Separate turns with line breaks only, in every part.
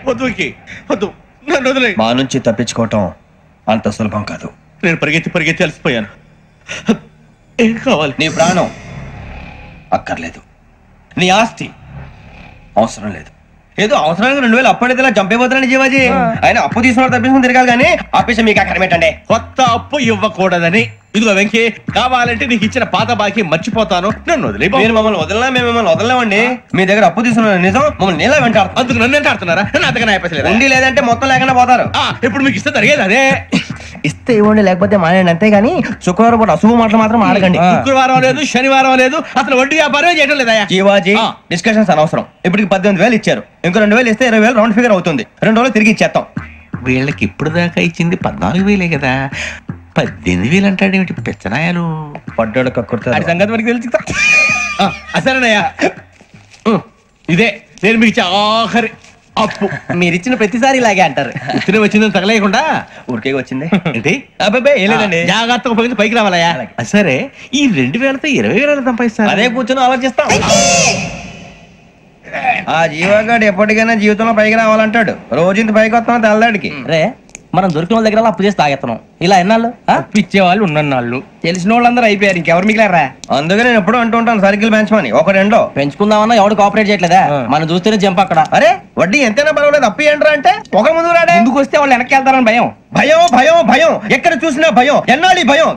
వద్దు వద్దు, నన్ను వదిలే.
మా నుంచి తప్పించుకోవటం అంత సులభం కాదు.
నేను పరిగెత్తి అలసిపోయాను. ఏం కావాలి?
నీ ప్రాణం అక్కర్లేదు, నీ ఆస్తి అవసరం లేదు. ఏదో అవసరానికి 2000 అప్పటి ఇలా చంపేపోతున్నాను జీవాజీ. ఆయన అప్పు తీసుకున్న తప్పించుకుని తిరగాలి కానీ ఆపేసి మీకు అక్కడ పెట్టండి.
కొత్త అప్పు ఇవ్వకూడదని. ఇదిగో వెంకీ, కావాలంటే నీకు ఇచ్చిన పాత బాకీ మర్చిపోతాను, నన్ను వదిలే.
మీరు మమ్మల్ని వదలనా? మేము మిమ్మల్ని వదలలేమండి. మీ దగ్గర అప్పు తీసుకున్న నిజం మమ్మల్ని నీలా వెంటాడు.
అందుకు నన్ను ఎంత ఆడుతున్నారా? నన్ను అంతగా అయిపోలేదు.
ఉండి లేదంటే మొత్తం లేకుండా పోతారు.
ఇప్పుడు మీకు ఇస్తే జరిగేది అదే.
ఇస్తే ఇవ్వండి, లేకపోతే మానేయండి, అంతేగాని శుక్రవారం పూట అశుభ మాటలు మాత్రం ఆడకండి.
శుక్రవారం లేదు, శనివారం లేదు, అసలు వడ్డీ వ్యాపారం చేయడం లేదా?
జీవాజీ, డిస్కషన్స్ అనవసరం. ఇప్పటికి 18,000 ఇచ్చారు, ఇంకో 2,000 ఇస్తే 20,000 రౌండ్ ఫిగర్ అవుతుంది. 2 రోజులు తిరిగి ఇచ్చేస్తాం.
వీళ్ళకి ఇప్పుడు దాకా ఇచ్చింది 14,000 కదా, 18,000 అంటాడు ఏమిటి పెచ్చనాయాలు?
పడ్డాడు కక్కుర్తాడు.
సంగతి వరకు తెలుసు. అసలేనయ్యా, ఇదే నేను మీకు ఇచ్చే ఆఖరి అప్పు.
మీరు ఇచ్చిన ప్రతిసారి ఇలాగే అంటారు.
ఇతనే వచ్చిందని తగలేయకుండా
ఊరికే వచ్చింది
ఏంటి?
అబ్బాయి ఏం లేదండి,
జాగ్రత్తగా ఉపయోగించి పైకి రావాలయ్యా. సరే, ఈ 2,000తో 20,000 సంపాదిస్తారు.
అదే కూర్చొని ఆలోచిస్తాం. ఆ జీవగాడు ఎప్పటికైనా జీవితంలో పైకి రావాలంటాడు. రోజు ఇంత పైకి వస్తాం తెల్లడికి.
రే, మనం దొరికిన వాళ్ళ దగ్గర అప్పు చేసి తాగెత్తనం. ఇలా ఎన్నాళ్ళు
ఇచ్చే వాళ్ళు ఉన్నన్నాళ్ళు.
తెలిసిన వాళ్ళందరూ అయిపోయారు, ఇంకెవరు మిగిలారా?
అందుకే నేను ఎప్పుడు అంటూ ఉంటాను సర్కిల్ పెంచమని. ఒక 2
పెంచుకుందామన్నా ఎవడు కోఆపరేట్ చేయట్లేదా? మనం చూస్తేనే జంప్ అక్కడ.
అరే వడ్డీ ఎంతైనా పర్వాలేదు, అప్పు ఏంట్రా అంటే ఒక ముందు రాడే.
ముందుకు వస్తే వాళ్ళు వెనక్కి వెళ్తారని భయం.
భయం భయం భయం, ఎక్కడ చూసినా భయం. ఎన్నాళ్ళు భయం?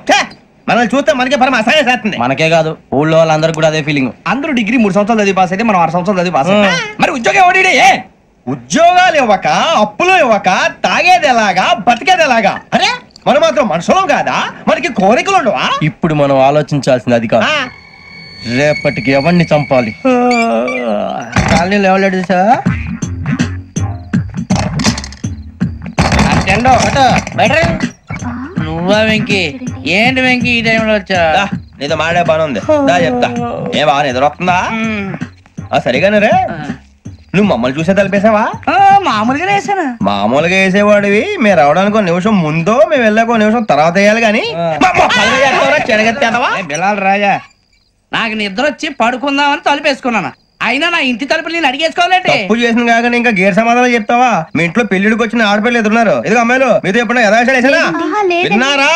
మనల్ని చూస్తే మనకే పరమ అసహాయం చేస్తుంది.
మనకే కాదు, ఊళ్ళో వాళ్ళందరూ కూడా అదే ఫీలింగ్. అందరూ డిగ్రీ 3 సంవత్సరాలు చదివి పాస్ అయితే మనం 6 సంవత్సరాలు చదివి పాస్. మరి ఉద్యోగం ఎవడి?
ఉద్యోగాలు ఇవ్వక, అప్పులు ఇవ్వక, తాగేది ఎలాగా, బతికేది ఎలాగా? అరే మనం మాత్రం మనుషులం కాదా? మనకి కోరికలు ఉండవా?
ఇప్పుడు మనం ఆలోచించాల్సింది అది కాదు, రేపటికి ఎవరిని చంపాలి. కాలనీలో ఎవరు సార్?
నువ్వా వెంకీ? ఏంటి వెంకీ ఈ టైంలో వచ్చా?
నీతో మాడే పని ఉంది, దా చెప్తా. ఏ బాగా నిద్రొస్తుందా? సరిగానే రే, నువ్వు మమ్మల్ని చూసే తలిపేసావా?
మామూలుగా వేసాను.
మామూలుగా వేసేవాడివి. మీరు రావడానికి 1 నిమిషం ముందో, మేము వెళ్ళాక 1 నిమిషం తర్వాత వేయాలి కానీ
బిలాల్ రాజా, నాకు నిద్ర వచ్చి పడుకుందామని తలుపేసుకున్నాను. అయినా నా ఇంటి తలుపులు నేను అడిగేసుకోవాలంటే
తప్పు చేసిన కాక ఇంకా గేర్ సమాధానం చెప్తావా? మీ ఇంట్లో పెళ్లిడికి వచ్చిన ఆడపిల్లలు ఎదురున్నారు. ఇదిగో అమ్మాయిలు, మీతో ఎప్పుడైనా యథాశాలు వేసానా? విన్నారా?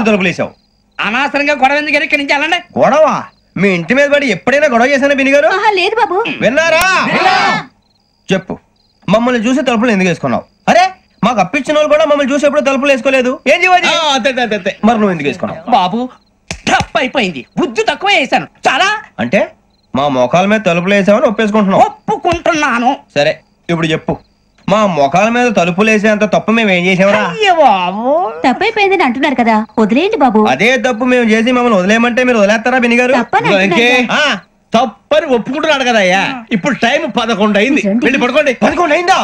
తలుపులు వేసావు.
అనవసరంగా గొడవ ఎందుకు? ఇక్కడి నుంచి వెళ్ళండి.
గొడవ? మీ ఇంటి మీద పడి ఎప్పుడైనా గొడవ చేశానా బిని గారు?
లేదు బాబు.
విన్నారా? చెప్పు, మమ్మల్ని చూసి తలుపులు ఎందుకు వేసుకున్నావు? అరే మాకు అప్పించిన వాళ్ళు కూడా మమ్మల్ని చూసి ఎప్పుడు తలుపులు వేసుకోలేదు. ఏం చేయాలి? మరి నువ్వు ఎందుకు వేసుకున్నావు?
బాబు తప్పు అయిపోయింది, బుద్ధి తక్కువ వేసాను చాలా.
అంటే మా మొఖాల మీద తలుపులు వేసామని ఒప్పేసుకుంటున్నావు?
ఒప్పుకుంటున్నాను.
సరే ఇప్పుడు చెప్పు, మా మొఖాల మీద తలుపులు వేసేంత తప్పు మేము ఏం చేసామరా?
తప్పైపోయిందని అంటున్నారు కదా, వదిలేయండి బాబు.
అదే తప్పు మేము చేసి మమ్మల్ని వదిలేయమంటే మీరు వదిలేస్తారా బిని గారు?
తప్పని ఒప్పుకుంటున్నాడు కదా అయ్యా. ఇప్పుడు టైం 11 అయింది, వెళ్ళి పడుకోండి.
11 అయిందా?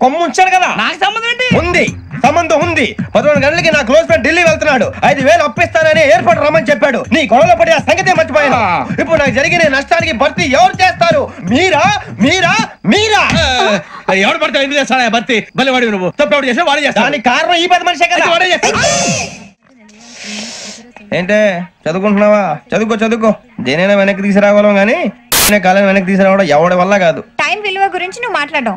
కొమ్ము ఉంచాడు కదా.
నాకు సంబంధం ఏంటి?
ఉంది, సంబంధం ఉంది. 11 గంటలకి నా క్లోజ్ ఫ్రెండ్ ఢిల్లీ వెళ్తున్నాడు. 5,000 అప్పిస్తానని ఎయిర్పోర్ట్ రమ్మని చెప్పాడు. నీ గొడవలో పడి ఆ సంగతే మర్చిపోయాను. ఇప్పుడు నాకు జరిగిన నష్టానికి భర్తీ ఎవరు చేస్తారు? మీరా మీరా మీరా?
ఎవడు పడితే ఎందుకు చేస్తాడా భర్తీ? మళ్ళీ వాడి నువ్వు తప్పు ఎవడు చేసా వాడే చేస్తా.
దానికి కారణం ఈ 10 మనిషే కదా.
వాడే చేస్తా.
ఏంటే చదువుకుంటున్నావా? చదువుకో. దేనైనా వెనక్కి తీసుకురావాలం గానీ కాలం వెనక్కి తీసుకురావడం ఎవడి వల్ల కాదు.
టైం విలువ గురించి నువ్వు మాట్లాడడం.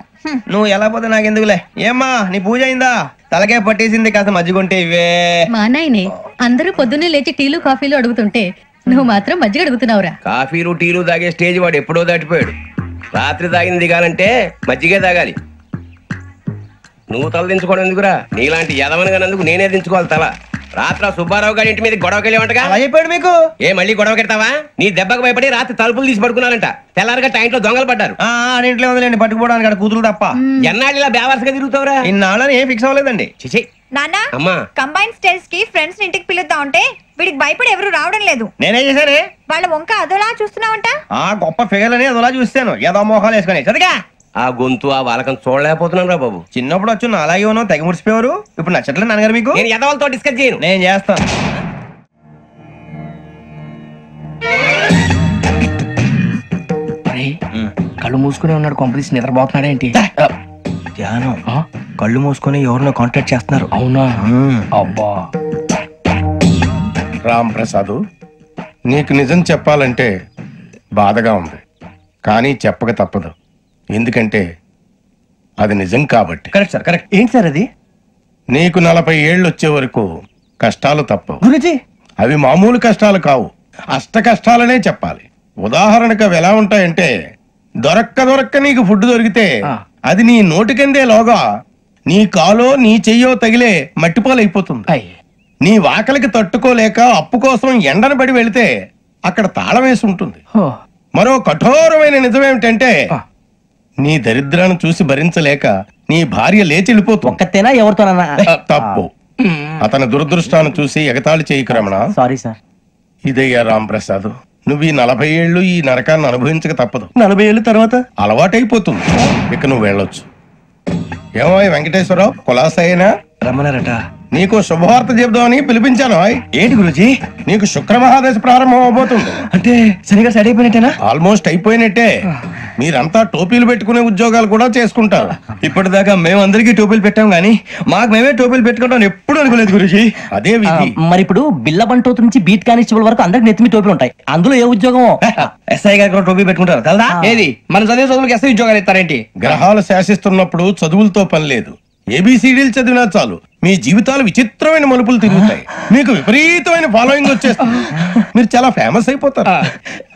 నువ్వు ఎలా పోతే నాకెందుకులే. ఏమ్మా నీ పూజ అయిందా? తలకే పట్టేసింది, కాస్త మజ్జిగుంటే ఇవే.
మా నాయనే అందరూ పొద్దున్నే లేచి టీలు కాఫీలు అడుగుతుంటే నువ్వు మాత్రం మజ్జిగ అడుగుతున్నావురా.
కాఫీలు టీలు తాగే స్టేజ్ వాడు ఎప్పుడో దాటిపోయాడు. రాత్రి తాగింది దిగాలంటే మజ్జిగే తాగాలి. నువ్వు తల దించుకోవడం ఎందుకురా? నీలాంటి యదవనగానందుకు నేనే దించుకోవాలి తల. రాత్రి సుబ్బారావు గారి ఇంటి మీద గొడవకి వెళ్ళేవంటగా.
అలా చెప్పాడు మీకు?
ఏ మళ్ళీ గొడవ కెడతావా? నీ దెబ్బకు భయపడి రాత్రి తలుపులు తీసి పడుకున్నారంట. తెల్లారగా టైంట్లో దొంగలు పడ్డారు.
ఇంట్లో ఉందిలేండి, పట్టుకుపోవడానికి అక్కడ కూతురు తప్ప.
ఎన్నాళ్ళు ఇలా బేవర్స్గా తిరుగుతావురా?
ఇన్నాళ్ళని ఏం ఫిక్స్ అవ్వలేదండి.
చిచి
నాన్న,
అమ్మా,
కంబైన్ స్టైల్స్ కి ఫ్రెండ్స్ ఇంటికి పిలుద్దాం అంటే వీడికి భయపడి ఎవరు రావడం లేదు.
నేనేం చేశానే?
వాళ్ళ వంక అదోలా చూస్తున్నావంట.
గొప్ప ఫిగర్ అని అదోలా చూస్తాను, ఏదో మోహాలు వేసుకొని. చదిగా
ఆ గొంతు ఆ వాలకం చూడలేకపోతున్నాను రా బాబు.
చిన్నప్పుడు వచ్చి నా అలాగే ఉన్నావు, తెగ ముడిచిపోయారు. ఇప్పుడు నచ్చట్లేదు నాన్నగారు మీకు?
నేను యదవలతో డిస్కస్ చేయను.
నేను చేస్తాను.
కళ్ళు మూసుకునే ఉన్నాడు, కొంపదీసి నిద్రపోతున్నాడేంటి?
ధ్యానం. కళ్ళు మూసుకొని ఎవరినో కాంటాక్ట్ చేస్తున్నారు.
అవునా? అబ్బా
రామ్ ప్రసాద్, నీకు నిజం చెప్పాలంటే బాధగా ఉంది, కానీ చెప్పక తప్పదు. ఎందుకంటే అది నిజం కాబట్టి.
Correct sir, correct.
ఏంటి సార్ అది?
నీకు 40 ఏళ్ళు వచ్చే వరకు కష్టాలు తప్పవు.
గురుజీ,
అవి మామూలు కష్టాలు కావు, అష్ట కష్టాలనే చెప్పాలి. ఉదాహరణకు అవి ఎలా ఉంటాయంటే, దొరక్క నీకు ఫుడ్ దొరికితే అది నీ నోటికందే లోగా నీ కాలో నీ చెయ్యో తగిలే మట్టిపాలైపోతుంది. నీ వాకలికి తట్టుకోలేక అప్పు కోసం ఎండను పడి వెళితే అక్కడ తాళం వేసి ఉంటుంది. మరో కఠోరమైన నిజమేమిటంటే, నీ దరిద్రాన్ని చూసి భరించలేక నీ భార్య లేచి వెళ్ళిపోతుంది.
ఒక్కతేనా ఎవరితోనన్నా?
తప్పు. అతని దురదృష్టాన్ని చూసి ఎగతాళి చేయకు రమణ.
Sorry sir.
ఇదయ్యా రాంప్రసాద్, నువ్వు ఈ 40 ఏళ్ళు ఈ నరకాన్ని అనుభవించక తప్పదు.
40 ఏళ్ళ తర్వాత
అలవాటైపోతుంది. ఇక నువ్వు వెళ్ళొచ్చు. ఏమో వెంకటేశ్వరరావు, కులాసైనా
రమ్మన్నారట.
నీకు శుభవార్త చెబుదామని పిలిపించాను.
ఏంటి గురుజీ?
నీకు శుక్రమహాదశ ప్రారంభం అవబోతుంది.
అంటే సరిగా సెట్ అయిపోయినట్టేనా?
ఆల్మోస్ట్ అయిపోయినట్టే. మీరంతా టోపీలు పెట్టుకునే ఉద్యోగాలు కూడా చేసుకుంటారు.
ఇప్పటిదాకా మేమందరికీ టోపీలు పెట్టాం గానీ మాకు మేమే టోపీలు పెట్టుకుంటాం ఎప్పుడు అనుకోలేదు గురుజీ.
అదే విధి.
మరి ఇప్పుడు బిల్ల బంటోతు నుంచి బీట్ కానిస్టేబుల్ వరకు అందరికి నెత్తిమి టోపీలు ఉంటాయి. అందులో ఏ ఉద్యోగం?
ఎస్ఐ గారు కూడా టోపీ పెట్టుకుంటారు తెలదా?
ఏది మన చదివే చదువులకు ఎస్ఐ ఉద్యోగాలు ఇస్తారేంటి?
గ్రహాలు శాసిస్తున్నప్పుడు చదువులతో పని లేదు. ఏబిసిడీలు చదివినా చాలు మీ జీవితాలు విచిత్రమైన మలుపులు తిరుగుతాయి. మీకు విపరీతమైన ఫాలోయింగ్ వచ్చేస్తుంది. మీరు చాలా ఫేమస్ అయిపోతారు.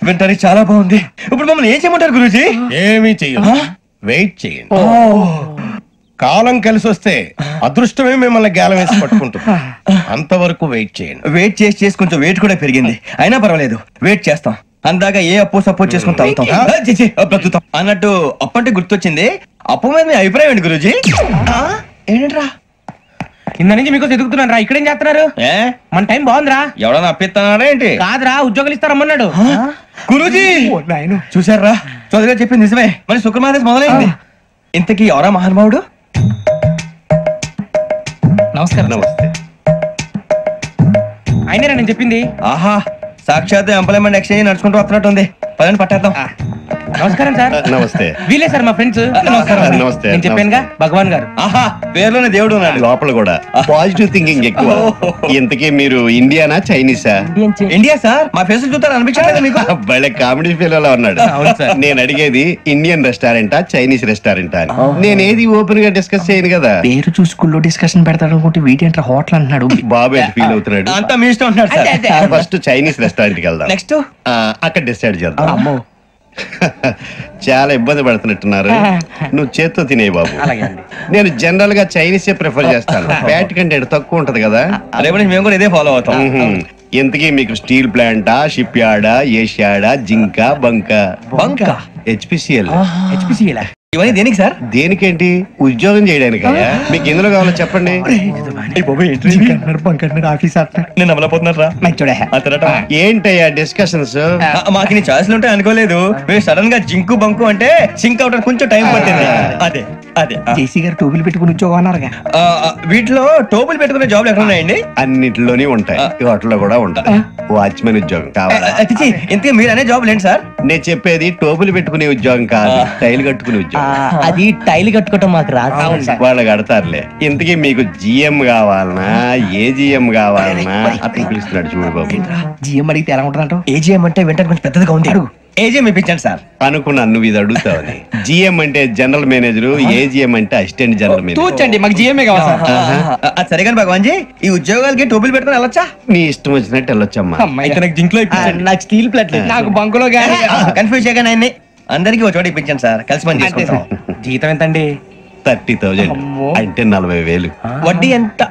వింటానికి చాలా బాగుంది. ఇప్పుడు మమ్మల్ని ఏం చేయమంటారు గురూజీ?
ఏమీ చెయ్యదు, వెయిట్ చేయండి. కాలం కలిసి వస్తే అదృష్టమే మిమ్మల్ని గేలం వేసి పట్టుకుంటుంది. అంతవరకు వెయిట్ చేయండి.
వెయిట్ చేసి కొంచెం వెయిట్ కూడా పెరిగింది. అయినా పర్వాలేదు, వెయిట్ చేస్తాం. అందాక ఏ అప్పు సపోర్ట్ చేసుకుని తాగుతాం, బ్రతుకుతాం అన్నట్టు. అప్పు అంటే గుర్తొచ్చింది, అప్పు మీద మీ అభిప్రాయం ఏంటి గురూజీ? ఏంటరా
కింద నుంచి మీకు ఎదుగుతున్నాను రా. ఇక్కడేం చేస్తున్నారు? మన టైం బాగుందిరా.
ఎవడన్నా అప్పిస్తున్నారా ఏంటి?
కాదురా, ఉద్యోగాలు ఇస్తారమ్మన్నాడు
గురూజీ. చూసారా, చదువుగా చెప్పింది నిజమే. మరి శుక్రమాదేశ్ మొదలైంది. ఇంతకీ ఎవరా మహానుభావుడు?
నమస్కారం.
నమస్తే.
అయినరా నేను చెప్పింది?
ఆహా, సాక్షాత్ ఎంప్లాయ్మెంట్ ఎక్స్చేంజ్ నడుచుకుంటూ వస్తున్నట్టు ఉంది. పదండి పట్టేద్దాం.
నమస్కారం సార్.
నమస్తే.
వీలే సార్ మా ఫ్రెండ్స్.
నమస్తే.
నేను చెప్పానుగా భగవాన్ గారు.
ఆహా, పేర్లోనే దేవుడు ఉన్నాడు.
లోపల కూడా పాజిటివ్ థింకింగ్ ఎక్కువ. ఇంతకీ మీరు ఇండియానా చైనీసా?
India sir. మా ఫేస్ చూస్తారు అనిపించలేదు మీకు?
భలే కామెడీ ఫీల్ అలా ఉన్నాడు. నేను అడిగేది ఇండియన్ రెస్టారెంటా చైనీస్ రెస్టారెంటా అని. నేను ఏది ఓపెన్ గా డిస్కస్ చేయను కదా.
పేరు చూసుకుల్లో డిస్కషన్ పెడతాడు అనుకుంటే వీటి అంటే హోటల్ అంటున్నాడు.
బాబు ఎంత ఫీల్ అవుతున్నాడు?
అంతా మీ ఇష్టం ఉంటున్నాడు సార్.
ఫస్ట్ చైనీస్ రెస్టారెంట్ కి వెళ్దాం.
నెక్స్ట్
అక్కడ డిసైడ్ చేద్దాం. చాలా ఇబ్బంది పడుతున్నట్టున్నారు. నువ్వు చేత్తో తినే బాబు. నేను జనరల్ గా చైనీస్ ప్రిఫర్ చేస్తాను. ఫ్యాట్ కంటెంట్ తక్కువ ఉంటది కదా.
రేపు మేము కూడా ఇదే ఫాలో అవుతాం.
ఇంతకీ మీకు స్టీల్ ప్లాంటా, షిప్ యార్డా, ఏషియాడా, జింకా, బంకా? హెచ్పిసిఎల్.
ఇవన్నీ దేనికి సార్?
దేనికేంటి? ఉద్యోగం చేయడానికి. మీకు ఎందులో కావాలో చెప్పండి.
నేను అమలపోతున్నారా?
ఏంటయ్యా డిస్కషన్స్?
మాకు నీ ఛాయిస్లు ఉంటాయి అనుకోలేదు. మీరు సడన్ గా జింకు బంకు అంటే సింక్ అవడానికి కొంచెం టైం పట్టింది. అదే అదే
జేసీ గారు టోపీలు పెట్టుకుని ఉద్యోగం అన్నారుగా.
వీటిలో టోపులు పెట్టుకునే జాబ్లు ఎక్కడ ఉన్నాయండి?
అన్నిటిలోనే ఉంటాయి. వాటిలో కూడా ఉంటాయి. వాచ్మెన్ ఉద్యోగం కావాలా?
ఇంతకీ మీరు అనే జాబ్ ఏంటి సార్?
నేను చెప్పేది టోపులు పెట్టుకునే ఉద్యోగం కాదు, టైల్ కట్టుకునే ఉద్యోగం.
అది టైల్ కట్టుకోవటం మాకు రాదు.
వాళ్ళు కడతారులే. ఇంతకీ మీకు జిఎం కావాలనా, ఏజిఎం కావాలనా? అతను పిలుస్తున్నాడు చూడు బాబు.
జిఎం అడిగితే ఎలా ఉంటుందంట?
ఏజీఎం అంటే వెంటనే కొంచెం పెద్దదిగా ఉంది. ఏజీఎం ఇప్పించండి సార్.
అనుకున్నాను నువ్వు ఇది అడుగుతావని. జిఎం అంటే జనరల్ మేనేజర్, ఏజిఎం అంటే అసిస్టెంట్ జనరల్ మేనేజర్.
తూచండి, మాకు జిఎంఏ కావాలి సార్.
అది సరే కానీ భగవాన్ జీ, ఈ ఉద్యోగాలకి టోపులు పెట్టుకుని వెళ్ళొచ్చా?
నీ ఇష్టం వచ్చినట్టు వెళ్ళొచ్చమ్మా.
అయితే నాకు జింక్ లో
నాకు స్టీల్ ప్లేట్.
నాకు బంకులో గానీ
కన్ఫ్యూజ్ చేయగానే ఆయన్ని అందరికీ ఒక చోట ఇప్పించండి సార్. కలిసి పని చేసుకుంటాం.
జీతం ఎంతండి?
30,000 అంటే 40,000.
వడ్డీ ఎంత?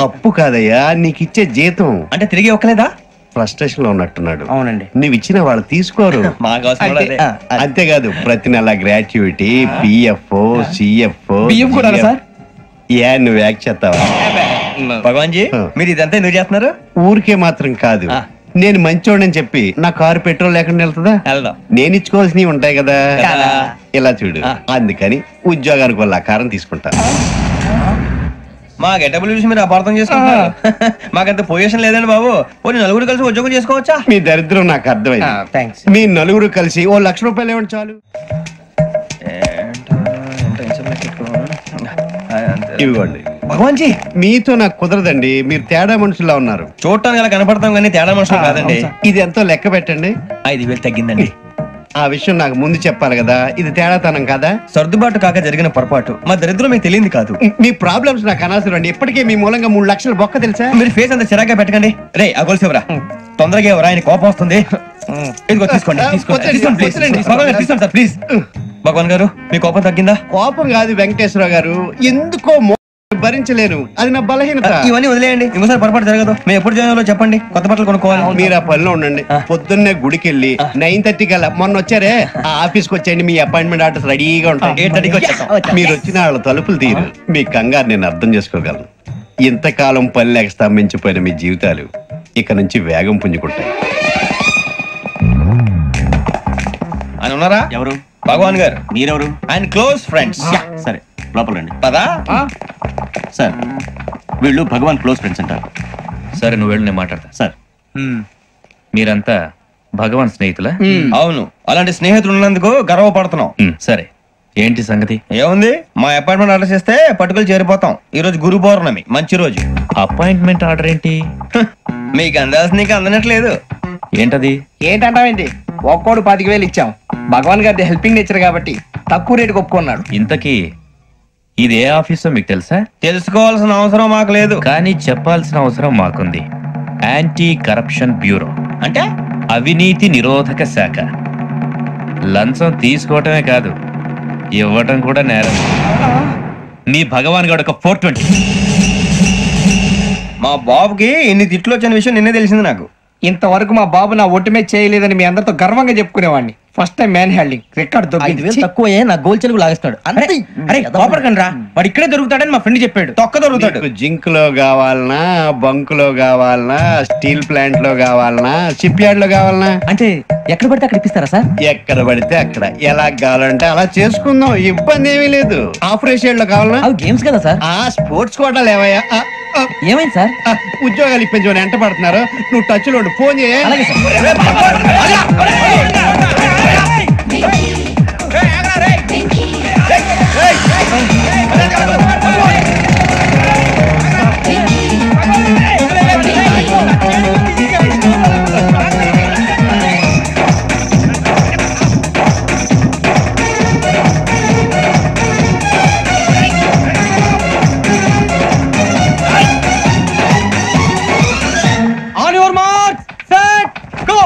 అప్పు కాదయ్యా, నీకు ఇచ్చే జీతం.
అంటే తిరిగి ఒక్కలేదా?
ఫ్రస్ట్రేషన్ లో ఉన్నట్టున్నాడు.
అవునండి.
నువ్వు ఇచ్చిన వాళ్ళు తీసుకోరు.
మాకు అవసరం కూడా అదే.
అంతేకాదు ప్రతి నెల గ్రాట్యుటీ, పిఎఫ్, సిఎఫ్.
బియ్యం కూడా సార్?
ఏ నువ్వు యాక్ట్ చేస్తావా?
భగవాన్ జీ, మీరు ఇదంతా ఎందుకు చేస్తున్నారు?
ఊరికే మాత్రం కాదు. నేను మంచోడని చెప్పి నా కారు పెట్రోల్ లేకుండా వెళ్తుందా?
వెళ్దాం.
నేను ఇచ్చుకోవాల్సినవి ఉంటాయి కదా. ఇలా చూడు, అందుకని ఉద్యోగానికి వాళ్ళ ఆకారం తీసుకుంటా.
మా గెటబుల్ చూసి మీరు అపార్థం చేసుకుంటున్నారు. మాకంత పొజిషన్ లేదండి బాబు. పోనీ నలుగురు కలిసి ఉద్యోగం చేసుకోవచ్చా?
మీ దరిద్రం నాకు అర్థమైంది. మీ నలుగురు కలిసి ఓ 1,00,000 రూపాయలు ఇవ్వండి చాలు. ఇవ్వండి.
భగవాన్ జీ,
మీతో నాకు కుదరదండి. మీరు తేడా మనుషుల్లా ఉన్నారు.
చూడటానికి అలా కనపడతాం కానీ తేడా మనుషులు కాదండి.
ఇది ఎంతో లెక్క పెట్టండి.
5,000 తగ్గిందండి.
ఆ విషయం నాకు ముందు చెప్పాలి కదా, ఇది తేడాతనం కదా.
సర్దుబాటు కాక జరిగిన పొరపాటు, మా దరిద్రం మీకు తెలియంది కాదు.
మీ ప్రాబ్లమ్స్ నాకు అనవసరం అండి. ఇప్పటికే మీ మూలంగా 3 లక్షల బొక్క తెలుసా.
మీరు ఫేస్ అంత చిరాగ్గా పెట్టకండి. రే ఆ గొలుసు ఎవరా? తొందరగా ఎవరా, ఆయన కోపం వస్తుంది. ఇదిగో తీసుకోండి, తీసుకోండి ప్లీజ్. భగవాన్ గారు తీసుకోండి సార్ ప్లీజ్. భగవాన్ గారు మీ కోపం తగ్గిందా?
కోపం కాదు వెంకటేశ్వర గారు, ఎందుకో భరించలేను, అది నా బలహీనత.
ఇవన్నీ వదిలేయండి, ఇంకోసారి పొరపాటు జరగదు. మేము ఎప్పుడు జాయిన్ చెప్పండి, కొత్త బట్టలు కొనుక్కోవాలి.
మీరు ఆ పనిలో ఉండండి. పొద్దున్నే గుడికి వెళ్ళి 9:30 కల్లా, మొన్న వచ్చారే ఆ ఆఫీస్కి వచ్చేయండి, మీ అపాయింట్మెంట్ ఆర్డర్స్ రెడీగా ఉంటాయి.
8:30కి వచ్చేస్తాం.
మీరు వచ్చిన వాళ్ళ తలుపులు తీరు. మీ కంగారు నేను అర్థం చేసుకోగలను. ఇంతకాలం పని లేక స్తంభించిపోయిన మీ జీవితాలు ఇక నుంచి వేగం పుంజుకుంటాయి.
ఆయన ఉన్నారా?
ఎవరు?
భగవాన్ గారు.
మీరెవరు?
ఆయన క్లోజ్ ఫ్రెండ్స్.
సరే లోపల రండి.
పదా
సార్ వీళ్ళు భగవాన్ క్లోజ్ ఫ్రెండ్స్ అంటారు.
సరే నువ్వు వెళ్ళు, నేను మాట్లాడతా.
సార్
మీరంతా భగవాన్ స్నేహితులా?
అవును, అలాంటి స్నేహితులు ఉన్నందుకు గర్వపడుతున్నాం.
సరే ఏంటి సంగతి?
ఏముంది, మా అపాయింట్మెంట్ ఆర్డర్ చేస్తే పట్టుకులు చేరిపోతాం. ఈ రోజు గురు పౌర్ణమి, మంచి రోజు.
అపాయింట్మెంట్ ఆర్డర్ ఏంటి?
మీకు అందాల్సి నీకు అందనట్లేదు.
ఏంటది?
ఏంటంటావేంటి? ఒక్కోడు 10,000 ఇచ్చాం. భగవాన్ గారి హెల్పింగ్ నేచర్ కాబట్టి తక్కువ రేటుకి ఒప్పుకున్నాడు.
ఇంతకీ ఇది ఏ ఆఫీసో మీకు తెలుసా?
తెలుసుకోవాల్సిన అవసరం మాకు లేదు,
కానీ చెప్పాల్సిన అవసరం మాకుంది. యాంటీ కరప్షన్ బ్యూరో
అంటే
అవినీతి నిరోధక శాఖ. లంచం తీసుకోవటమే కాదు, ఇవ్వటం కూడా నేరం. మీ భగవాన్ గారు ఒక 420.
మా బాబుకి ఇన్ని తిట్లు వచ్చిన విషయం నిన్నే తెలిసింది నాకు.
ఇంతవరకు మా బాబు నా ఒట్టుమే చేయలేదని మీ అందరితో గర్వంగా చెప్పుకునేవాడిని. First time man handing record
తక్కువ నా గోల్ చెలుగు లాగేస్తాడు. అరే కోపడకండి రా, వాడు ఇక్కడే దొరుకుతాడని మా ఫ్రెండ్ చెప్పాడు. తొక్క దొరుకుతాడు.
జింక్ లో కావాలనా, బంక్ లో కావాలనా, స్టీల్ ప్లాంట్ లో కావాలనా, షిప్ యార్డ్ లో కావాలనా?
అంటే ఎక్కడ పడితే అక్కడ ఇప్పిస్తారా సార్?
ఎక్కడ పడితే అక్కడ, ఎలా కావాలంటే అలా చేసుకుందాం, ఇబ్బంది ఏమీ లేదు. ఆపరేషన్ లో కావాలనా?
అవి గేమ్స్ కదా సార్.
ఆ స్పోర్ట్స్ కోటాలు ఏమయ్యా?
ఏమైంది సార్?
ఉద్యోగాలు ఇప్పించమని ఎంట పడుతున్నారు. నువ్వు టచ్ లో ఫోన్ చేయ.
On your mark, set, go.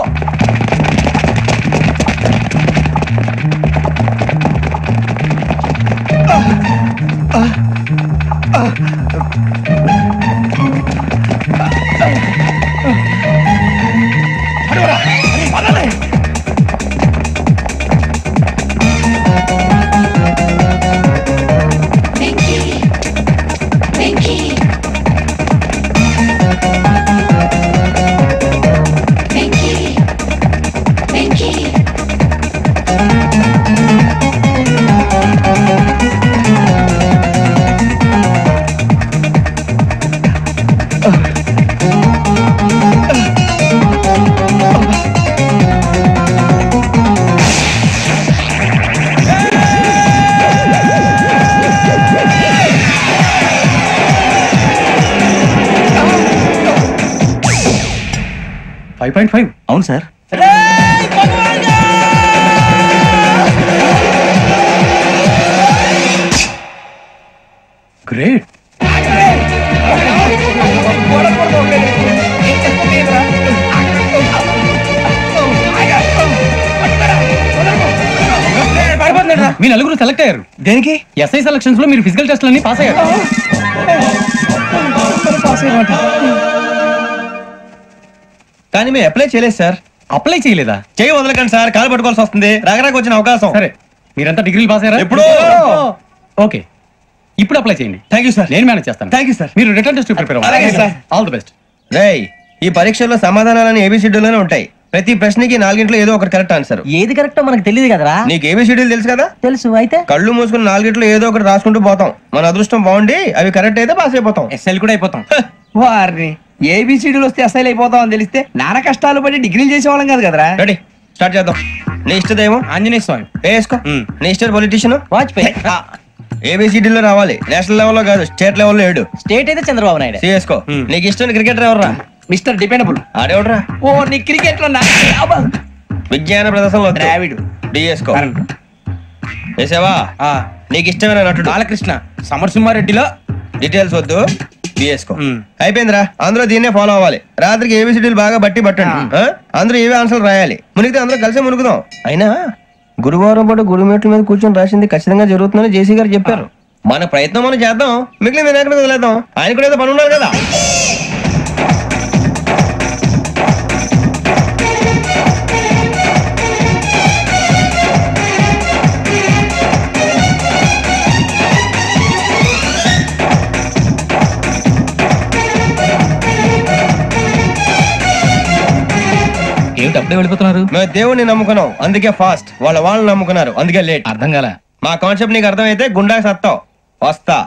అవును సార్. గ్రేట్.
మీ నలుగురు సెలెక్ట్ అయ్యారు.
దేనికి?
ఎస్ఐ సెలక్షన్స్ లో మీరు ఫిజికల్ టెస్ట్ అన్ని పాస్ అయ్యారు.
కానీ మేము అప్లై చేయలేదు సార్.
అప్లై చేయలేదా?
చేయి వదలకండి సార్, కాలు పట్టుకోవాల్సి వస్తుంది. రాగరాకు వచ్చిన అవకాశం.
సరే మీరంతా డిగ్రీలు పాస్ అయ్యారా?
ఎప్పుడో.
ఓకే ఇప్పుడు అప్లై చేయండి.
Thank you sir.
నేను మేనేజ్ చేస్తాను.
Thank you sir.
మీరు రిటర్న్ టెస్ట్ ప్రిపేర్
అలాగే
అవ్వండి.
సార్.
All the best.
రేయ్, ఈ పరీక్షల్లో సమాధానాలని ఏబిసిడ్యూల్లోనే ఉంటాయి. ప్రతి ప్రశ్నకి 4 ఏదో ఒకటి కరెక్ట్ ఆన్సర్.
ఏది కరెక్టో మనకు తెలియదు కదరా.
నీకు ఏబిసిడ్యూల్ తెలుసు కదా?
తెలుసు. అయితే
కళ్ళు మూసుకుని 4 ఏదో ఒకటి రాసుకుంటూ పోతాం. మన అదృష్టం బాగుండి అవి కరెక్ట్ అయితే పాస్ అయిపోతాం.
ఎస్ఎల్ కూడా అయిపోతాం. వారిని ఏబిసిడీలు వస్తే ఎస్ఐలు అయిపోతాం అని తెలిస్తే నాన్న కష్టాలు పడి డిగ్రీలు చేసేవాళ్ళం కాదు కదరా.
రెడీ, స్టార్ట్ చేద్దాం. నీ ఇష్టదేమో
ఆంజనేయ స్వామి.
వేసుకో. నీ ఇష్ట పొలిటీషియన్
వాజ్పేయి.
ఏబిసిడీలో రావాలి, నేషనల్ లెవెల్లో కాదు, స్టేట్ లెవెల్లో 7.
స్టేట్ అయితే చంద్రబాబు నాయుడు.
సిఎస్కో. నీకు ఇష్టం క్రికెటర్ ఎవర్రా?
Mister dependable.
ఆడేవడరా?
ఓ నీ క్రికెట్ లో
విజ్ఞాన ప్రదర్శనలో
ద్రావిడు
డిఎస్కో వేసావా? నీకు ఇష్టమైన నటుడు
బాలకృష్ణ. సమరసింహారెడ్డిలో
డీటెయిల్స్ వద్దు, డిఎస్కో. అయిపోయిందిరా, అందరూ దీన్నే ఫాలో అవ్వాలి. రాత్రికి ఏబిసిడీలు బాగా బట్టి పట్టండి. అందరూ ఏవే ఆన్సర్లు రాయాలి. మునిగితే అందరూ కలిసి మునుగుదాం. అయినా గురువారం పాటు గురుమేట్ల మీద కూర్చొని రాసింది ఖచ్చితంగా జరుగుతుందని జేసీ గారు చెప్పారు. మన ప్రయత్నం మనం చేద్దాం, మిగిలిన వినాయకుడికి వదిలేద్దాం. ఆయన కూడా ఏదో పని ఉన్నారు కదా.
ఏమిటి అప్పుడే వెళ్ళిపోతున్నారు?
మేము దేవుడిని నమ్ముకున్నాం, అందుకే ఫాస్ట్. వాళ్ళని నమ్ముకున్నారు, అందుకే లేట్.
అర్థం కాల.
మా కాన్సెప్ట్ నీకు అర్థమైతే గుండా సత్తావు. వస్తా.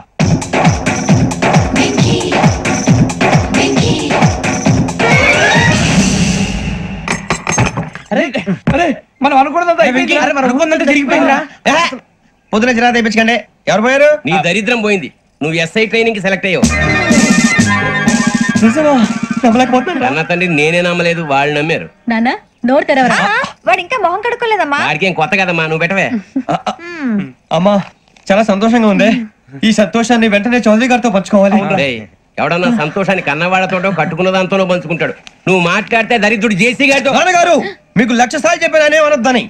మనం అనుకున్నదంతా జరిగిపోయిందిరా.
పొద్దున చిరా తెప్పించకండి. ఎవరు పోయారు?
నీ దరిద్రం పోయింది. నువ్వు ఎస్ఐ ట్రైనింగ్ కి సెలెక్ట్ అయ్యావు. అన్న తండ్రి నేనే నమ్మలేదు, వాళ్ళు నమ్మారు.
నాన్న నోరు తెరవరా.
వాడు ఇంకా మొహం కడుక్కోలేదమ్మా.
వాడికి ఏం కొత్త కదమ్మా, నువ్వు పెట్టవే.
అమ్మా చాలా సంతోషంగా ఉంది. ఈ సంతోషాన్ని వెంటనే చౌదరి గారితో పంచుకోవాలి.
డేయ్, ఎవడన్నా సంతోషాన్ని కన్నవాళ్లతోటో కట్టుకున్న దాంతోనో పంచుకుంటాడు. నువ్వు మాట్లాడితే దరిద్రుడు జేసీ గారితో.
నాన్నగారు మీకు 1,00,000 సార్లు చెప్పాననే అనొద్దని.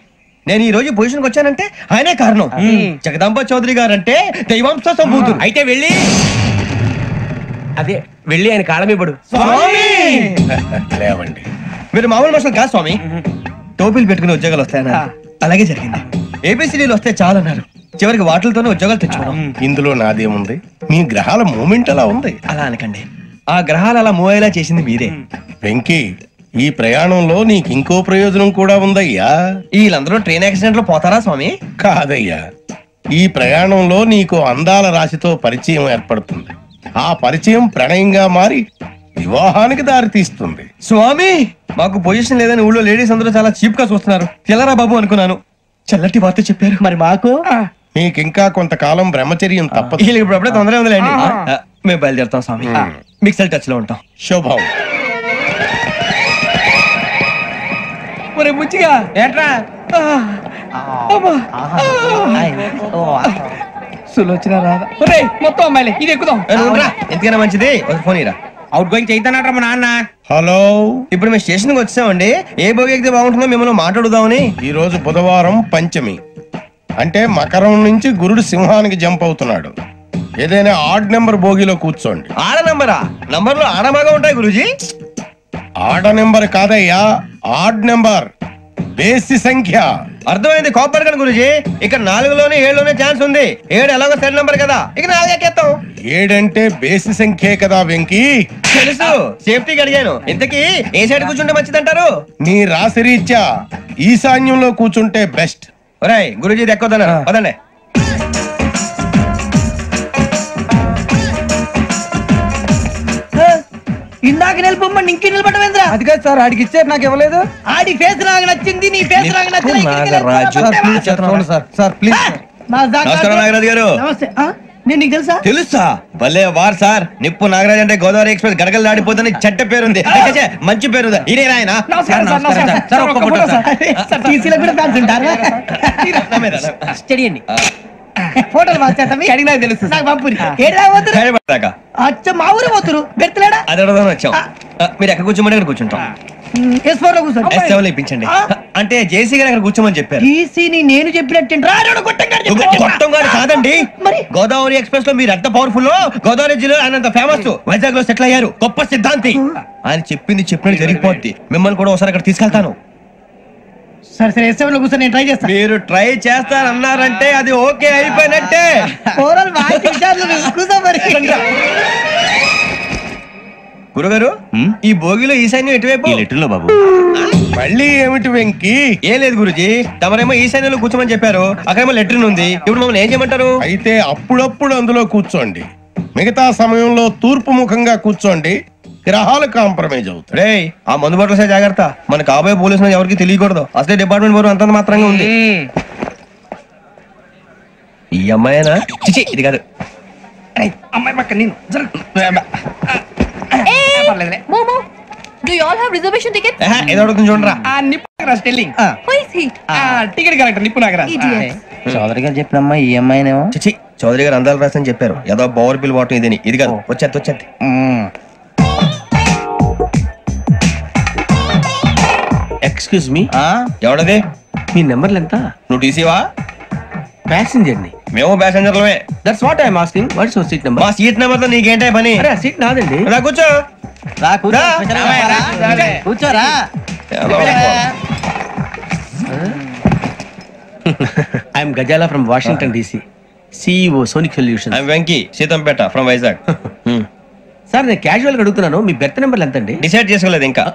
నేను ఈ రోజు పొజిషన్కి వచ్చానంటే ఆయనే కారణం. జగదాంబ చౌదరి గారు అంటే దైవాంశ సంభూతుడు.
అయితే వెళ్ళి అదే వెళ్ళి ఆయన కాళ్ళమివ్వడు.
లేవండి.
మీరు మామూలు మనుషులు కాదు స్వామి. టోపీలు పెట్టుకుని ఉద్యోగాలు వస్తాయన్నారు, అలాగే జరిగింది. ఏబిసిడీలు వస్తే చాలన్నారు, చివరికి వాటిలతోనే ఉద్యోగాలు తెచ్చుకున్నాం.
ఇందులో నాదేముంది? మీ గ్రహాల మూమెంట్ అలా ఉంది.
అలా అనకండి, ఆ గ్రహాలు అలా మూవ్ అయ్యేలా చేసింది మీరే.
వెంకీ, ఈ ప్రయాణంలో నీకు ఇంకో ప్రయోజనం కూడా ఉందయ్యా.
వీళ్ళందరూ ట్రైన్ యాక్సిడెంట్ లో పోతారా స్వామి?
కాదయ్యా, ఈ ప్రయాణంలో నీకు అందాల రాశితో పరిచయం ఏర్పడుతుంది. ఆ పరిచయం ప్రణయంగా మారి వివాహానికి దారి తీస్తుంది.
స్వామి మాకు పొజిషన్ లేదని ఊళ్ళో లేడీస్ అందరూ చాలా చీప్ గా చూస్తున్నారు. తెల్లరా బాబు అనుకున్నాను, చల్లటి వార్త చెప్పారు. మరి మాకు
నీకింకా కొంతకాలం బ్రహ్మచర్యం తప్పదు.
వీళ్ళకి ఇప్పుడు అప్పుడే తొందరగా ఉందిలేండి. మేము బయలుదేరుతాం స్వామి, మిక్సెల్ టచ్ లో ఉంటాం.
శుభం.
ఒరే ముచ్చిగా
ఏంట్రా
సులోచన రాదా? ఒరే మొత్తం అమ్మాయిలే, ఇది ఎక్కుదాం.
ఎందుకైనా మంచిది ఫోన్ ఇరా.
అవుట్ గోయింగ్ చేద్దానట్రా మా నాన్న.
హలో,
ఇప్పుడు మేము స్టేషన్ కి వచ్చామండి. ఏ బోగి ఎక్కితే బాగుంటుందో మిమ్మల్ని మాట్లాడుదామని.
ఈ రోజు బుధవారం పంచమి, అంటే మకరం నుంచి గురుడు సింహానికి జంప్ అవుతున్నాడు. ఏదైనా ఆడ్ నెంబర్ బోగిలో కూర్చోండి.
ఆడ నంబరా? నంబర్లు ఆడ బాగా ఉంటాయి గురూజీ.
ఆడ నెంబర్ కాదయ్యా, ఆడ్ నెంబర్, బేసి సంఖ్య.
అర్థమైంది, కాపర్ కానీ గురూజీ. ఇక్కడ 4లోనే 7లోనే ఛాన్స్ ఉంది. 7 ఎలాగో సెడ్ నంబర్ కదా, ఇక 4 ఎక్కేస్తాం.
7 అంటే బేసి సంఖ్యే కదా వెంకీ.
తెలుసు, సేఫ్టీకి అడిగాను. ఇంతకీ ఏ సైడ్ కూర్చుంటే మంచిదంటారు?
నీ రాశి రీత్యా ఈశాన్యంలో కూర్చుంటే బెస్ట్.
ఒరేయ్ గురూజీ దెక్కొద్దన్నారు, పదండి.
ఇందాక నిలబొమ్మని ఇంకే నిలబడమేంద్రా?
అది కాదు సార్, ఆడికి ఇచ్చారు, నాకు ఇవ్వలేదు.
ఆడి ఫేస్ నాకు నచ్చింది, నీ ఫేస్ నాకు నచ్చింది.
Sir please. నమస్కారం నాగరాజు గారు.
నమస్తే. నేను నీకు తెలుసా?
తెలుసా? భలే వార్ సార్. నిప్పు నాగరాజ్ అంటే గోదావరి ఎక్స్ప్రెస్ గడగలు దాడిపోతుంది చెడ్డ పేరుంది. మంచి పేరు ఇదే ఆయన.
టీసీలో కూడా ఫ్యాన్స్ ఉంటారా? స్టడీ ఫోటోలు అడిగినా తెలుసు. నాకు పంపురి అచ్చ మా ఊరు పోతురు బెర్తలేడా?
అది అడగదామని వచ్చాం. మీరు ఎక్కడ కూర్చోమని అక్కడ కూర్చుంటాం.
S4 లో కూర్చోండి.
S7 లో ఇప్పించండి. అంటే జేసీ గారు అక్కడ కూర్చోమని చెప్పారు.
టీసీని నేను చెప్పినట్టు
గొట్టం గారు కాదండి, గోదావరి ఎక్స్ప్రెస్ లో మీరు ఎంత పవర్ఫుల్, గోదావరి జిల్లా ఆయన ఫేమస్, వైజాగ్ లో సెటిల్ అయ్యారు, గొప్ప సిద్ధాంతి. ఆయన చెప్పింది చెప్పినట్టు జరిగిపోద్ది. మిమ్మల్ని కూడా ఒకసారి అక్కడ తీసుకెళ్తాను.
సరే సరే S7 లో కూర్చొని నేను ట్రై చేస్తాను.
మీరు ట్రై చేస్తారన్నారంటే అది ఓకే అయిపోయినట్టే. గురుగారు, ఈ భోగిలో ఈశాన్యం ఎటువైపు?
లెటర్లో బాబు.
మళ్ళీ ఏమిటి వెంకీ?
ఏం లేదు గురుజీ, తమరేమో ఈశాన్యంలో కూర్చోమని చెప్పారు, అక్కడేమో లెట్రిన్ ఉంది. ఇప్పుడు మమ్మల్ని ఏం చేయమంటారు?
అయితే అప్పుడప్పుడు అందులో కూర్చోండి, మిగతా సమయంలో తూర్పు ముఖంగా కూర్చోండి. గ్రహాలు కాంప్రమైజ్ అవుతాయి.
రే ఆ మందు బాటలసే జాగ్రత్త. మన కాబోయే పోలీసులు ఎవరికి తెలియకూడదు. అసలే డిపార్ట్మెంట్ బోరు అంతంత మాత్రంగా ఉంది. ఈ అమ్మాయినా? చిచి ఇది కాదు.
అమ్మాయి పక్క నేను
Momo, do you all have reservation tickets?
ఏదో అడుగుతుంది చూడరా.
నాగరాజ్ టెల్లింగ్ టికెట్ కలెక్టర్ నిప్పు నాగరాజ్
చౌదరి గారు చెప్పినమ్మా ఈ అమ్మాయినేమో చిచి చౌదరి గారు అందాలు రాసని చెప్పారు ఏదో బోర్ బిల్ వాటం ఇదని ఇది కాదు వచ్చేది
ఎక్స్క్యూజ్ మీ,
ఎవడది
మీ నెంబర్లు ఎంత?
నువ్వు టీసీవా
ప్యాసింజర్ ని.
మేము ప్యాసెంజర్లమే.
That's what I'm asking. What's your seat number?
మా సీట్ నెంబర్ తో నీకేంటే పని?
అరే ఆ సీట్ నాదండి.
రా కూర్చో.
కూర్చోరా.
I'm Gazala from Washington DC, CEO Sonic Solution.
I'm Venky Seethampeta from Vizag.
Sir నేను క్యాజువల్ గా అడుగుతున్నాను, మీ బెర్త్ నెంబర్ ఎంత అండి?
డిసైడ్ చేసుకోలేదు ఇంకా.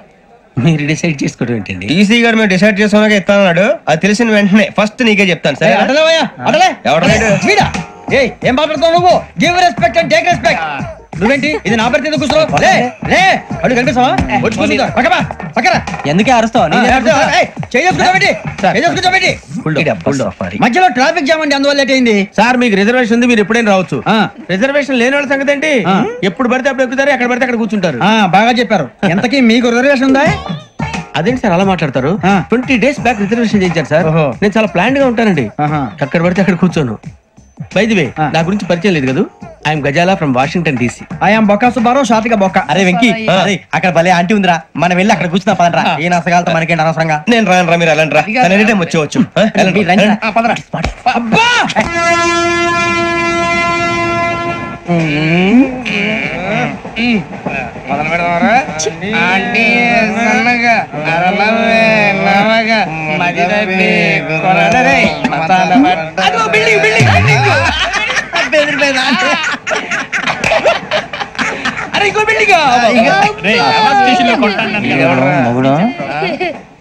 మీరు డిసైడ్ చేసుకోవడం ఏంటండి?
టీసీ గారు మేము డిసైడ్ చేసుకున్నాక ఇస్తానన్నాడు. అది తెలిసిన వెంటనే ఫస్ట్ నీకే చెప్తాను. సరే
ఏం మాట్లాడుతావు నువ్వు? Give respect and take respect. నువ్వేంటి ఇది నా పరిస్థితి కూర్చున్నావు? అడుగు కనిపిస్తావా? ఎందుకే అరుస్తావు? మధ్యలో ట్రాఫిక్ జామ్ అండి, అందువల్ల లేట్ అయింది.
సార్ మీకు రిజర్వేషన్ ఉంది, మీరు ఎప్పుడైనా రావచ్చు. రిజర్వేషన్ లేని వాళ్ళ సంగతి ఏంటి? ఎప్పుడు పడితే అప్పుడు ఎక్కుతారు, ఎక్కడ పడితే అక్కడ కూర్చుంటారు.
బాగా చెప్పారు. ఎంతకీ మీకు రిజర్వేషన్ ఉందా?
అదేంటి సార్ అలా మాట్లాడతారు? 20 days బ్యాక్ రిజర్వేషన్ చేయించారు సార్. నేను చాలా ప్లాన్డ్ గా ఉంటానండి, అక్కడ పడితే అక్కడ కూర్చోను. బై ది వే నా గురించి పరిచయం లేదు కదా, I'm Gazala from Washington DC.
I'm Bokka Subbarao, షాతిక బొక్క. అరే వెంకీ, అక్కడ భలే ఆంటీ ఉందిరా, మనం వెళ్ళి అక్కడ కూర్చున్నా పదరా. ఏ నసగాలతో మనకేంటి అనవసరంగా.
నేను రాను రా, మీరు వెళ్ళండి రా. Any time వచ్చేవచ్చు.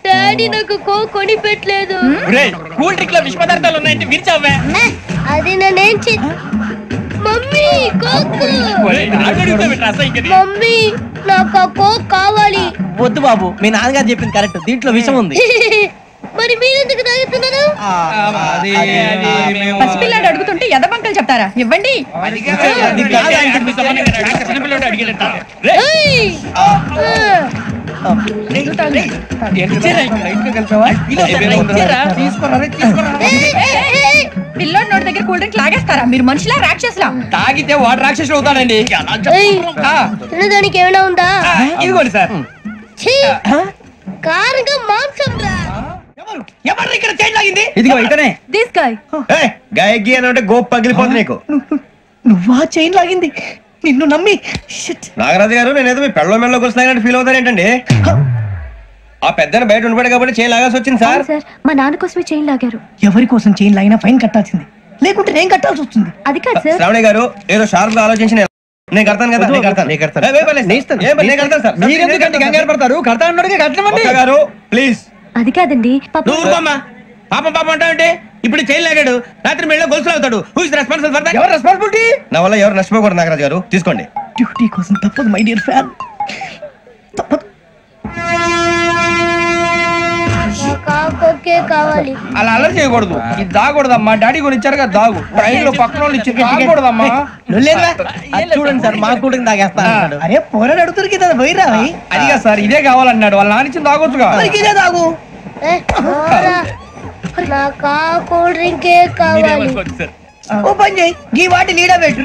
డాడీ నాకు కొని పెట్టలేదు.
కూల్ డ్రింక్ లో విష పదార్థాలు ఉన్నాయంటే విరిచావే.
అది నేనేం మమ్మీ మమ్మీ నాకు ఆ కోక్ కావాలి.
వద్దు బాబు, మీ నాన్నగారు చెప్పింది కరెక్ట్, దీంట్లో విషం ఉంది.
మరి మీరెందుకు తాగుతున్నారు?
పసిపిల్లాడు అడుగుతుంటే ఎదబంకలు చెప్తారా? ఇవ్వండి. పిల్లోడి నోటి దగ్గర కూల్ డ్రింక్ లాగేస్తారా? మీరు మనుషులా రాక్షసులా?
తాగితే వాడు రాక్షసుడు అవుతాడండి.
తినడానికి ఏమైనా ఉందా?
ఇదిగోండి సార్.
కారంగా మాంసం రా.
ఎవరు ఇక్కడ చైన్ లాగింది? ఇదిగో ఇతనే.
This guy.
గాయకి అని అంటే గోప్ పగిలిపోతుంది నీకు.
నువ్వా చైన్ లాగింది? నిన్ను నమ్మి.
నాగరాజు గారు నేనేదో మీ పెళ్ళ మెళ్ళలో కూర్చున్నాయంటే ఫీల్ అవుతారు ఏంటండి? ఆ పెద్దని బయట ఉండిపోయాడు కాబట్టి చైన్ లాగాల్సి వచ్చింది సార్.
మా నాన్న కోసమే చైన్ లాగారు.
ఎవరి కోసం చైన్ లాగినా ఫైన్ కట్టాల్సింది, లేకుంటే నేను కట్టాల్సి వస్తుంది.
అది కాదు సార్.
శ్రావణి గారు ఏదో షార్ప్ గా ఆలోచించి నేను కడతాను కదా.
కంగారు పడతారు? కడతా అన్నాడుగా కట్టమండి
గారు ప్లీజ్.
అది కాదండి.
పాపం పాపం అంటావంటే ఇప్పుడు చైన్ లాగాడు, రాత్రి మెళ్ళ గొలుసులు అవుతాడు. Who is responsible for that?
ఎవరు రెస్పాన్సిబిలిటీ?
నా వల్ల ఎవరు నష్టపోకూడదు నాగరాజు గారు, తీసుకోండి.
డ్యూటీ కోసం తప్పదు మై డియర్ ఫ్యాన్, తప్పదు.
కావాలి.
అలా అల్లరి చేయకూడదు, ఇది దాగకూడదమ్మా. డాడీ కూడా ఇచ్చారు కదా దాగు. ట్రైన్ లో పక్కన వాళ్ళు ఇచ్చి దాగకూడదమ్మా.
చూడండి సార్, మా కూడా తాగేస్తా. అరే పోరాడు అడుగుతారు కదా, పోయిరా.
అదిగా సార్, ఇదే కావాలన్నాడు. వాళ్ళ నానిచ్చింది తాగొచ్చుగా.
ఇదే తాగు.
నాకు కూల్ డ్రింకే కావాలి.
ఓ పని చేయి, ఈ బాటి లీడ పెట్టు.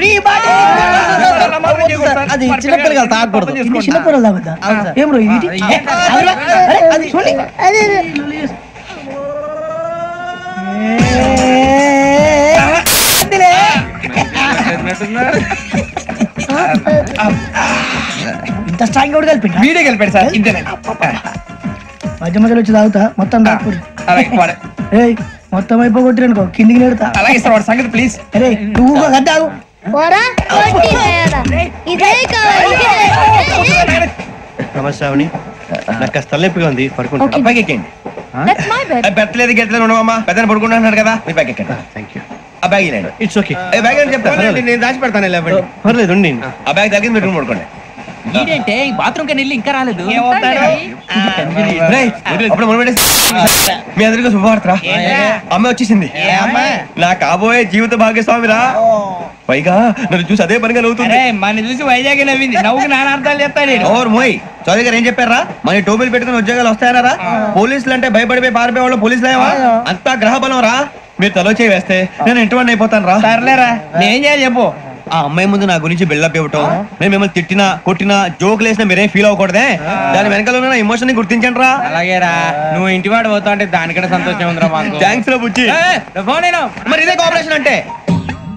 అది చిన్నపిల్లలు తాగకూడదు, చిన్నపిల్లలు తాగుతా. ఏం రో ఇది? ఇంత స్ట్రాంగ్ కూడా కలిపి
వీడే కలిపాడు సార్. ఇంతేనే
మధ్య మధ్యలో వచ్చి తాగుతా, మొత్తం తాగుతుంది. మొత్తం అయిపోగొట్టి అనుకో, కిందికి నేడుతా.
అలాగే సార్, వాడి సంగతి ప్లీజ్.
అరే నువ్వు కద్దాగు.
నమస్కారం. నాకు కాస్త తలెప్పిగా ఉంది, పడుకుంటా. అబ్బాయికి ఎక్కండి. పెట్టలేదు గెట్టలేదు ఉండవమ్మా, పెద్దని పడుకుంటున్నాడు కదా, మీరు బ్యాగ్ ఎక్కండి. Thank you. ఆ బ్యాగ్ ఇలాంటి ఇట్స్ ఓకే. బ్యాగ్ అని చెప్తాను, నేను దాచి పెడతాను. పర్లేదు, ఆ బ్యాగ్ తగ్గింది పెట్టుకుని పడుకోండి.
ఏంటంటే బాత్రూమ్ కని వెళ్ళి ఇంకా రాలేదు.
అప్పుడు మీ అందరికీ శుభవార్తరా. అమ్మ వచ్చేసింది. నా కాబోయే జీవిత భాగ్యస్వామిరా. పైగా నన్ను చూసి అదే పనిగా నవ్వుతుంది.
మన చూసి వైజాగ్ నవ్వింది. నవ్వుకి నాన్న అర్థాలు చెప్తాడు.
ఓర్ మోయ్ చౌదరి గారు ఏం చెప్పారా? మన టోబీలు పెట్టుకుని ఉద్యోగాలు వస్తాయనరా? పోలీసులు అంటే భయపడిపోయి పారిపోయే వాళ్ళు పోలీసులేవా? అంతా గ్రహ బలం రా. మీరు తలో చేయి వేస్తే నేను ఇంటివాడిని అయిపోతాను రా.
సర్లేరా, నేనేం చేయాలి చెప్పు.
ఆ అమ్మాయి ముందు నా గురించి బిల్డప్ ఇవ్వటం, నేను మిమ్మల్ని తిట్టినా కొట్టినా జోకులు వేసినా మీరేం ఫీల్ అవ్వకూడదే. దాని వెనకాల ఉన్న ఎమోషన్ ని గుర్తించండి రా.
అలాగేరా, నువ్వు ఇంటివాడు పోతా అంటే దానికంటే సంతోషం ఉందిరా మాకు.
థ్యాంక్స్ రా బుజ్జి. మరి ఇదే కోఆపరేషన్ అంటే.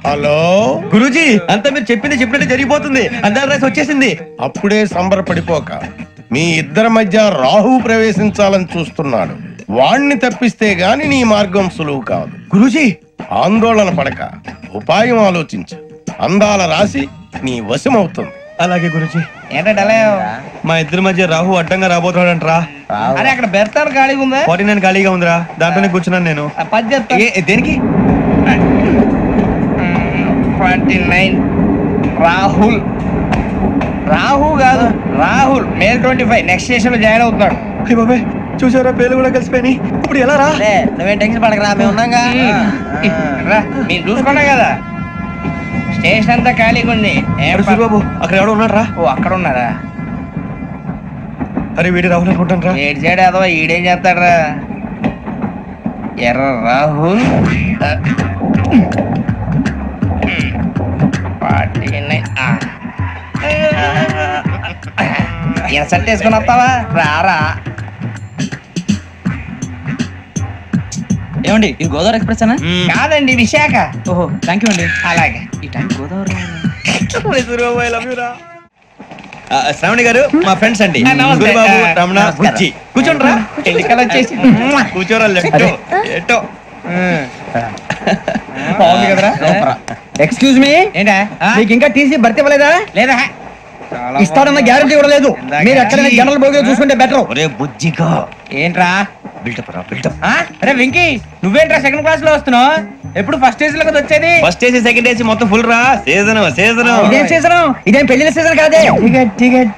హలో
గురూజీ, అంతా మీరు చెప్పింది చెప్పినట్టు జరిగిపోతుంది. అందాల రైస్ వచ్చేసింది.
అప్పుడే సంబరపడిపోక మీ ఇద్దరి మధ్య రాహు ప్రవేశించాలని చూస్తున్నాడు. వాణ్ణి తప్పిస్తే గాని నీ మార్గం సులువు కాదు.
గురూజీ
ఆందోళన పడక ఉపాయం ఆలోచించు. అందాల రాశి నీ వశమవుతుంది.
అలాగే గురూజీ.
ఏంటంటే
మా ఇద్దరి మధ్య రాహు అడ్డంగా రాబోతున్నాడంట్రా.
అరే అక్కడ బెర్తాను ఖాళీగా ఉందా?
49 ఖాళీగా ఉందిరా, దాంట్లోనే కూర్చున్నాను నేను. దేనికి?
29 రాహుల్. రాహు కాదు రాహుల్. మే 25 నెక్స్ట్ స్టేషన్ లో జాయిన్ అవుతున్నాడు.
బాబాయ్ చూసారా, పేర్లు కూడా కలిసిపోయి. ఇప్పుడు ఎలా రా?
నువ్వేం టెన్షన్ పడకరా, మేము ఉన్నాగా. మీరు చూసుకున్నా కదా స్టేషన్ అంతా ఖాళీగా ఉంది.
బాబు అక్కడ ఎవడో ఉన్నాడు రా.
ఓ అక్కడ ఉన్నారా?
అరే వీడి రాహుల్ అనుకుంటాను రా.
ఏడు చేయడం అదో ఈడేం చేస్తాడరా? ఎర్ర రాహుల్ 49. సెట్ వేసుకుని వస్తావా? రారా.
ఏమండి ఇది గోదావరి ఎక్స్ప్రెస్ అనా?
కాదండి, విశాఖ.
ఓహో థ్యాంక్ యూ అండి.
అలాగే.
ఈ టైం గోదావరి
శ్రావణి గారు మా ఫ్రెండ్స్ అండి.
నమస్తే.
గురుబాబు, రమణ, బుజ్జి. కూర్చోండి రా.
ఎన్నికలు వచ్చేసి
కూర్చోరా. లెట్టో ఎట్టో
బాగుంది కదరా.
ఎక్స్క్యూజ్ మీ,
ఏంటా
మీకు ఇంకా టీసీ భర్తీ ఇవ్వలేదా?
లేదా?
ఇస్తాడన్న గ్యారంటీ కూడా లేదు. మీరు ఎక్కడైనా జనరల్ బోగిలో చూసుకుంటే బెటర్.
ఒరే బుజ్జిగా
ఏంట్రా
బిల్డప్ రా, బిల్డప్.
అరే వెంకీ, నువ్వేంట్రా సెకండ్ క్లాస్ లో వస్తున్నావు? ఎప్పుడు ఫస్ట్ ఏసీ లో కదా వచ్చేది?
ఫస్ట్ ఏసీ సెకండ్ ఏసీ మొత్తం ఫుల్ రా. Season season.
ఇదేం సీజన్? ఇదేం పెళ్లిన సీజన్ కాదే. టికెట్ టికెట్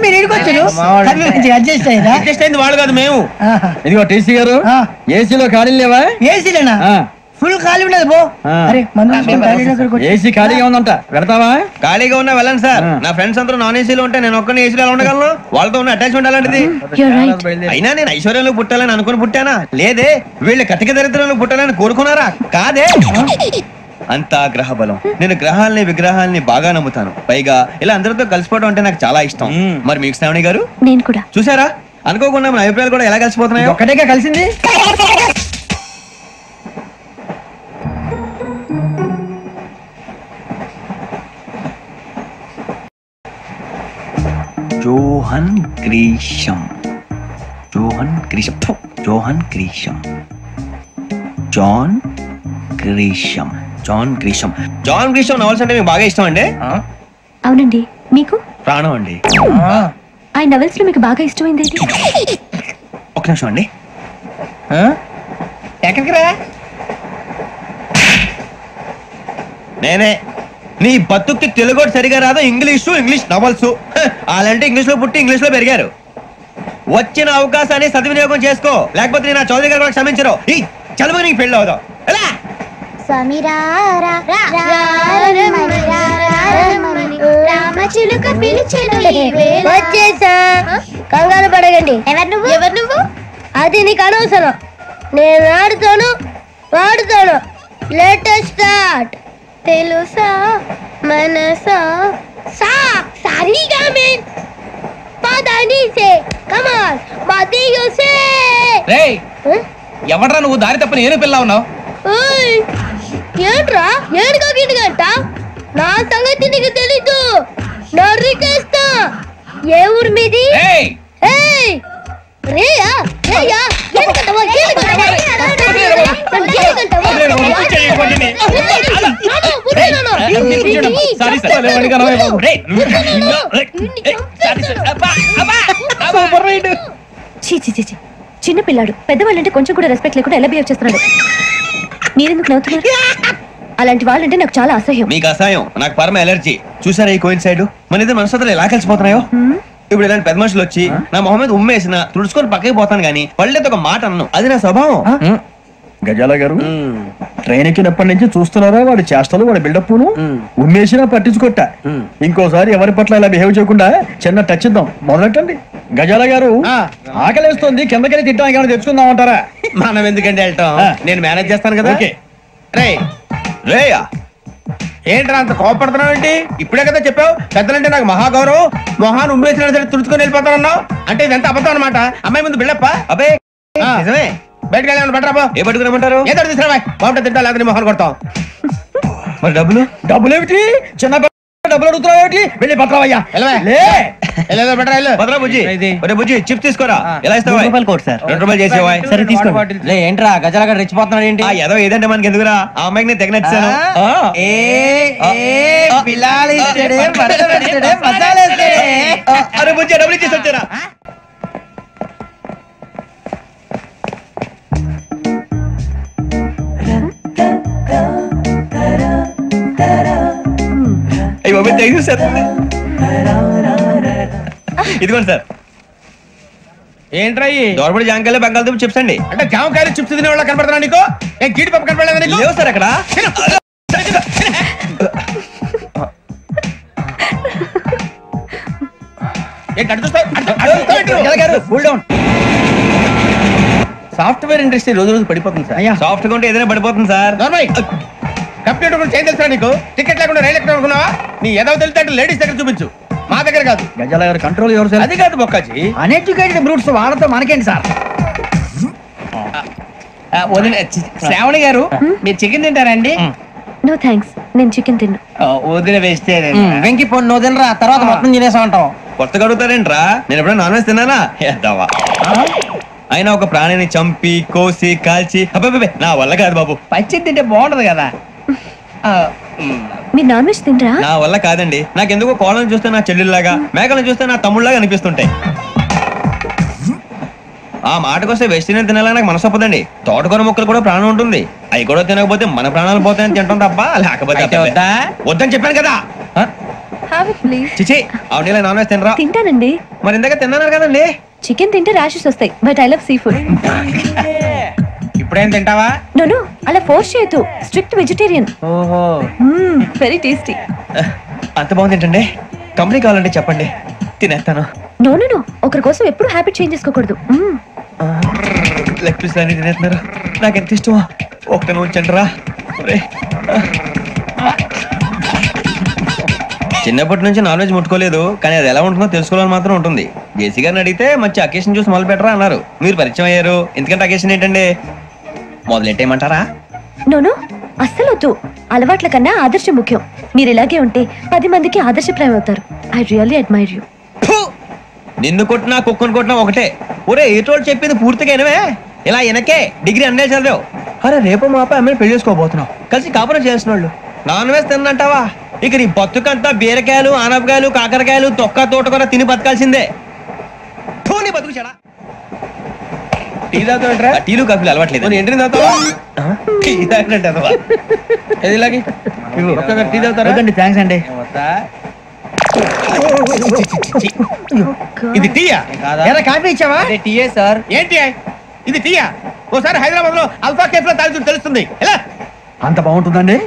మీరు ఇడికొచ్చారు. అడ్జస్ట్ అయ్యారా?
అడ్జస్ట్ అయింది వాళ్ళు కాదు, మేము.
ఇదిగో టీసీ గారు, ఏసీలో ఖాళీలు లేవా? ఏసీలేనా? ఫుల్ ఖాళీ ఉండదు బో. అరే ఏసీ ఖాళీగా ఉందంట, వెళ్తావా?
ఖాళీగా ఉన్నా వెళ్ళండి సార్. నా ఫ్రెండ్స్ అందరూ నాన్ ఏసీలో ఉంటే నేను ఒక్కనే ఏసీలో ఎలా ఉండగలను? వాళ్ళతో ఉన్న అటాచ్మెంట్ అలాంటిది. అయినా నేను ఐశ్వర్యంలో పుట్టాలని అనుకుని పుట్టానా? లేదే. వీళ్ళు కతిక దరిద్రంలో పుట్టాలని కోరుకున్నారా? కాదే. అంతా గ్రహ బలం. నేను గ్రహాలని విగ్రహాలని బాగా నమ్ముతాను. పైగా ఇలా అందరితో కలిసిపోవడం అంటే నాకు చాలా ఇష్టం. మరి మీకు శ్రావణి గారు?
నేను కూడా.
చూసారా, అనుకోకుండా మన అభిప్రాయాలు కూడా ఎలా కలిసిపోతున్నాయో.
ఒక్కటేగా కలిసింది.
Johan Grisham. Johan Grisham. Johan Grisham. John Grisham. John Grisham.
John Grisham novels అంటే మీకు బాగా ఇష్టం అండి?
అవునండి. మీకు?
ప్రాణం అండి.
ఆ నవల్స్ లో మీకు బాగా ఇష్టమైంది ఏంటి?
ఒక నిమిషం అండి.
ఎక్కడికి రా?
నేనే. నీ బతుక్కి తెలుగు సరిగా రాదు, ఇంగ్లీష్ నవల్స్. అలాంటి ఇంగ్లీష్ లో పుట్టి ఇంగ్లీష్ లో పెరిగారు. వచ్చిన అవకాశాన్ని సద్వినియోగం చేసుకో, లేకపోతే నేను చౌదరి గారు కూడా క్షమించరు. ఈ చదువు నీకు పెళ్ళి అవుదాం.
వచ్చేసా, కంగారు పడగండి. ఎవరు నువ్వు? అది నీకు అనవసరం. నేను ఆడుతాను, వాడుతాను. Latest start. తెలుసా మనసా సా సారీగా మెన్ పదని సే కమాన్ మదియో సే.
రేయ్, ఎవడ్రా నువ్వు? దారి తప్పని ఏను పిల్ల ఉన్నావు?
ఓయ్ ఏంట్రా ఏడుగా గిడుగంట? నా సంగతి నీకు తెలీదు. నరికేస్తా. ఏ ఊరు మీది?
ఏయ్
ఏయ్ రేయా రేయా ఏడుగంటవా ఏడుగంటవా
చిన్న పిల్లాడు. పెద్దవాళ్ళంటే కొంచెం కూడా రెస్పెక్ట్ లేకుండా ఎలా బిహేవ్ చేస్తున్నాడు. మీరెందుకు నవ్వుతున్నారు?
అలాంటి వాళ్ళంటే నాకు చాలా అసహ్యం.
మీకు అసహాయం, నాకు పరమ ఎలర్జీ. చూసారా ఈ కోయిన్ సైడ్ మన ఇద్దరు మనసులో ఎలా కలిసిపోతున్నాయో. ఇప్పుడు ఇలాంటి పెద్ద మనుషులు వచ్చి నా మొహం మీద ఉమ్మేసిన తుడుచుకొని పక్కకి పోతాను గానీ పళ్ళేతో ఒక మాట అన్ను, అది నా స్వభావం.
గజాల గారు ట్రైన్ ఎక్కినప్పటి నుంచి చూస్తున్నారా వాడి చేష్టలు, వాడి బిల్డప్ ఉమ్మేసినా పట్టించుకోట. ఇంకోసారి ఎవరి పట్ల ఇలా బిహేవ్ చేయకుండా చిన్న టచ్ ఇద్దాం, మొదలెట్టండి. గజాల గారు ఆకలేస్తుంది, కిందకెళ్ళి తింటాం, ఏమైనా తెచ్చుకుందాం అంటారా?
మనం ఎందుకంటే వెళ్తాం, నేను మేనేజ్ చేస్తాను కదా.
రే రేయా
ఏంట్రా అంత కోపడుతున్నావు ఏంటి? ఇప్పుడే కదా చెప్పావు పెద్దలంటే నాకు మహాగౌరవం, మొహాన్ని ఉమ్మేసిన సరే తుడుచుకొని వెళ్ళిపోతానన్నావు. అంటే ఇదంతా అబద్ధం అనమాట. అమ్మాయి ముందు బిళ్ళప్ప.
అబ్బే నిజమే.
బయటకు వెళ్ళాను బట్రాబో.
ఏ పట్టుకురమ్మంటారు?
ఏదో తీసుకురా బాగుంటుంది, తింటా లేదని మొహాన్ని కొడతాం.
మరి డబ్బులు?
డబ్బులు ఏమిటి? చిన్న డబ్బులు అడుగుతున్నావు ఏమిటి? వెళ్ళి పట్టరావయ్యా.
బుజ్జి చిప్స్ తీసుకోరా. ఎలా ఇస్తావా? ₹2 చేసేవా?
సరే తీసుకోండి. ఏంట్రా గజాల గారు రెచ్చిపోతున్నాడు ఏంటి?
ఏదో ఏదంటే మనకి ఎందుకురా, ఆ అమ్మాయికి నేను తెగ నచ్చాను. అరే బుజ్జి డబ్బులు ఇచ్చేసి వచ్చారా? ఇదిగోండి సార్.
ఏంట్రా
దోరబడి జామకాయలు బంగాళదుంప చిప్స్ అండి.
అంటే జామకాయలు చిప్స్ తినే వాళ్ళ కనపడుతున్నా నీకు? ఏ గీడి పప్పు కనపడలేదా నీకు?
లేవు సార్ అక్కడ.
సాఫ్ట్వేర్ ఇండస్ట్రీ రోజు రోజు పడిపోతుంది సార్.
సాఫ్ట్ గా ఉంటే ఏదైనా పడిపోతుంది సార్.
కంప్యూటర్ కూడా చేంజ్ తెలుసా నీకు? టికెట్ లేకుండా రైలు ఎక్కడ అనుకున్నావా? నీ ఏదో తెలితే లేడీస్ దగ్గర చూపించు, మా దగ్గర కాదు.
గజాల గారు కంట్రోల్ ఎవరు సార్?
అది కాదు బొక్కాజీ,
అన్ఎడ్యుకేటెడ్ బ్రూట్స్ వాళ్ళతో మనకేంటి సార్?
శ్రావణి గారు మీరు చికెన్ తింటారండి?
నో థ్యాంక్స్, నేను చికెన్ తిన్ను.
వదిన వేస్తే వెంకి పొన్ను నువ్వు తినరా, తర్వాత మొత్తం తినేసా ఉంటాం.
కొత్తగా అడుగుతారేంట్రా? నేను ఎప్పుడైనా నాన్ వెజ్ తిన్నానా? అయినా ఒక ప్రాణిని చంపి కోసి కాల్చి అబ్బే నా వల్ల కాదు బాబు.
పచ్చి తింటే బాగుంటది కదా.
మీరు నాన్ వెజ్ తినరా?
నా వల్ల కాదండి. నాకెందుకో కోళ్ళని చూస్తే నా చెల్లెల్లాగా, మేకలను చూస్తే నా తమ్ముళ్ళలాగా అనిపిస్తుంటాయి. ఆ మాటకొస్తే వెజిటేరియన్ తినాలని నాకు మనసు ఒప్పదండి. తోటకూర మొక్కలు కూడా ప్రాణం ఉంటుంది, అవి కూడా తినకపోతే మన ప్రాణాలు పోతాయని తింటాం తప్ప లేకపోతే వద్దని చెప్పాను కదా. చిచి అవునీ నాన్ వెజ్ తినరా?
తింటానండి.
మరి ఇందాక తిన్నాను కదండి.
చికెన్ తింటే ర్యాషెస్ వస్తాయి, but I love sea food.
ఇప్పుడేం తింటావా?
నో అలా ఫోర్స్ చేయొద్దు, స్ట్రిక్ట్ వెజిటేరియన్.
ఓహో
వెరీ టేస్టీ.
అంత బాగుంది ఏంటండి? కంపెనీ కావాలంటే చెప్పండి, తినేస్తాను.
నో ఒకరి కోసం ఎప్పుడు హ్యాబిట్ చేంజ్ చేసుకోకూడదు.
లెగ్ పీస్ అన్ని తినేస్తున్నారు, నాకు ఎంత ఇష్టమో. ఒకటి ఉంచండి రా. చిన్నప్పటి నుంచి నాన్ వెజ్ ముట్టుకోలేదు, కానీ అది ఎలా ఉంటుందో తెలుసుకోవాలని మాత్రం ఉంటుంది. జేసీ గారిని అడిగితే మంచి అకేషన్ చూసి మొదలు పెట్టరా అన్నారు. మీరు పరిచయం అయ్యారు, ఎందుకంటే అకేషన్ ఏంటండి? మొదలెట్టేయమంటారా?
నో అస్సలు వద్దు. అలవాట్ల కన్నా ఆదర్శం ముఖ్యం. మీరు ఇలాగే ఉంటే 10 మందికి ఆదర్శప్రాయం అవుతారు. I really admire you.
నిన్ను కొట్టినా కుక్కను కొట్టినా ఒకటే. ఒరే ఏటోళ్ళు చెప్పింది పూర్తిగా వినవే. ఇలా వెనకే డిగ్రీ అన్నే చదివావు. అరే రేపు మా అబ్బాయి అమ్మాయిని పెళ్లి చేసుకోబోతున్నావు, కలిసి కాపురం చేసిన వాళ్ళు. నాన్ వెజ్ తిన్నంటావా? ఇక నీ బతుకంతా బీరకాయలు, ఆనపకాయలు, కాకరకాయలు, తొక్క తోట కూడా తిని బతకాల్సిందే. నీ బతుకు చెడా.
టీ తాగుతావు?
టీలు కాఫీలు అలవాట్లేదు.
ఏంటి తాగుతావా? టీ తాగినట్టు ఇలాగే టీ తాగుతారా?
థ్యాంక్స్ అండి.
ఇది టీయా?
కాఫీ ఇచ్చావా?
టీయే సార్.
ఏంటి ఇది టీయా? ఓసారి హైదరాబాద్ లో అల్ఫా కేఫ్ లో తాగుతూ తెలుస్తుంది. ఎలా
అంత బాగుంటుందండి?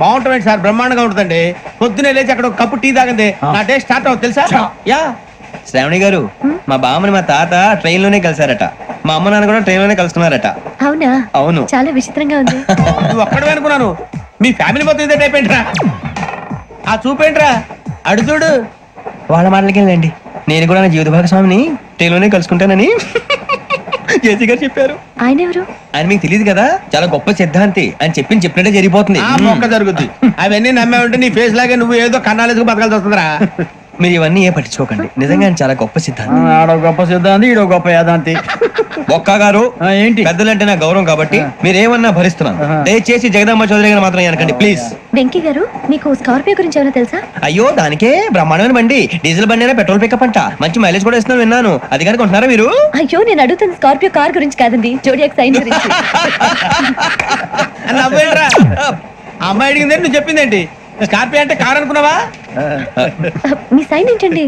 బాగుంటుంది సార్, బ్రహ్మాండంగా ఉంటుందండి. పొద్దునే లేచి అక్కడ ఒక కప్పు టీ తాగండి, నా డే స్టార్ట్ అవుతుంది తెలుసా?
యా శ్రావణి గారు, మా బామ్మని మా తాత ట్రైన్ లోనే కలిసారట, మా అమ్మ నాన్న కూడా ట్రైన్ లోనే కలుస్తున్నారట.
అవునా?
అవును.
చాలా విచిత్రంగా ఉంది.
నువ్వు ఒక్కడే అనుకున్నాను, మీ ఫ్యామిలీ మొత్తం ఇదే టైప్ ఏంట్రా? ఆ చూపేంట్రా? అడు చూడు.
వాళ్ళ మాటలకి వెళ్ళండి, నేను కూడా నా జీవిత భాగస్వామిని ట్రైన్ లోనే కలుసుకుంటానని జేసీ గారు చెప్పారు.
ఆయన ఎవరు?
ఆయన మీకు తెలియదు కదా, చాలా గొప్ప సిద్ధాంతి అని చెప్పినట్టే జరిగిపోతుంది.
మొక్క జరుగుద్ది. అవన్నీ నమ్మే ఉంటే నీ ఫేస్ లాగే నువ్వు ఏదో కన్నాలేసుకు బతకాల్సి వస్తుందిరా.
మీరు ఇవన్నీ ఏ పట్టించుకోకండి, నిజంగా ఆయన చాలా గొప్ప సిద్ధాంతి.
ఆడో గొప్ప సిద్ధాంతి, ఈడో గొప్ప యాదాంతి.
ఒక్క గారు
ఏంటి?
పెద్దలంటే నా గౌరవం కాబట్టి మీరేమన్నా భరిస్తున్నాను. దయచేసి జగదమ్మ చౌదరి గారు మాత్రం అనకండి ప్లీజ్.
వెంకీ గారు, మీకు స్కార్పియో గురించి ఏమైనా తెలుసా?
అయ్యో దానికే బ్రహ్మాండమైన బండి, డీజిల్ బండి అయినా పెట్రోల్ పికప్ అంట, మంచి మైలేజ్ కూడా ఇస్తున్నాను విన్నాను. అది కానీ కొంటున్నారా మీరు?
అయ్యో నేను అడుగుతున్న స్కార్పియో కార్ గురించి కాదండి, జోడియాక్ సైన్ గురించి.
అమ్మాయి అడిగింది నువ్వు చెప్పిందేంటి? స్కార్పియో అంటే కార్ అనుకున్నావా?
మీ సైన్ ఏంటండి?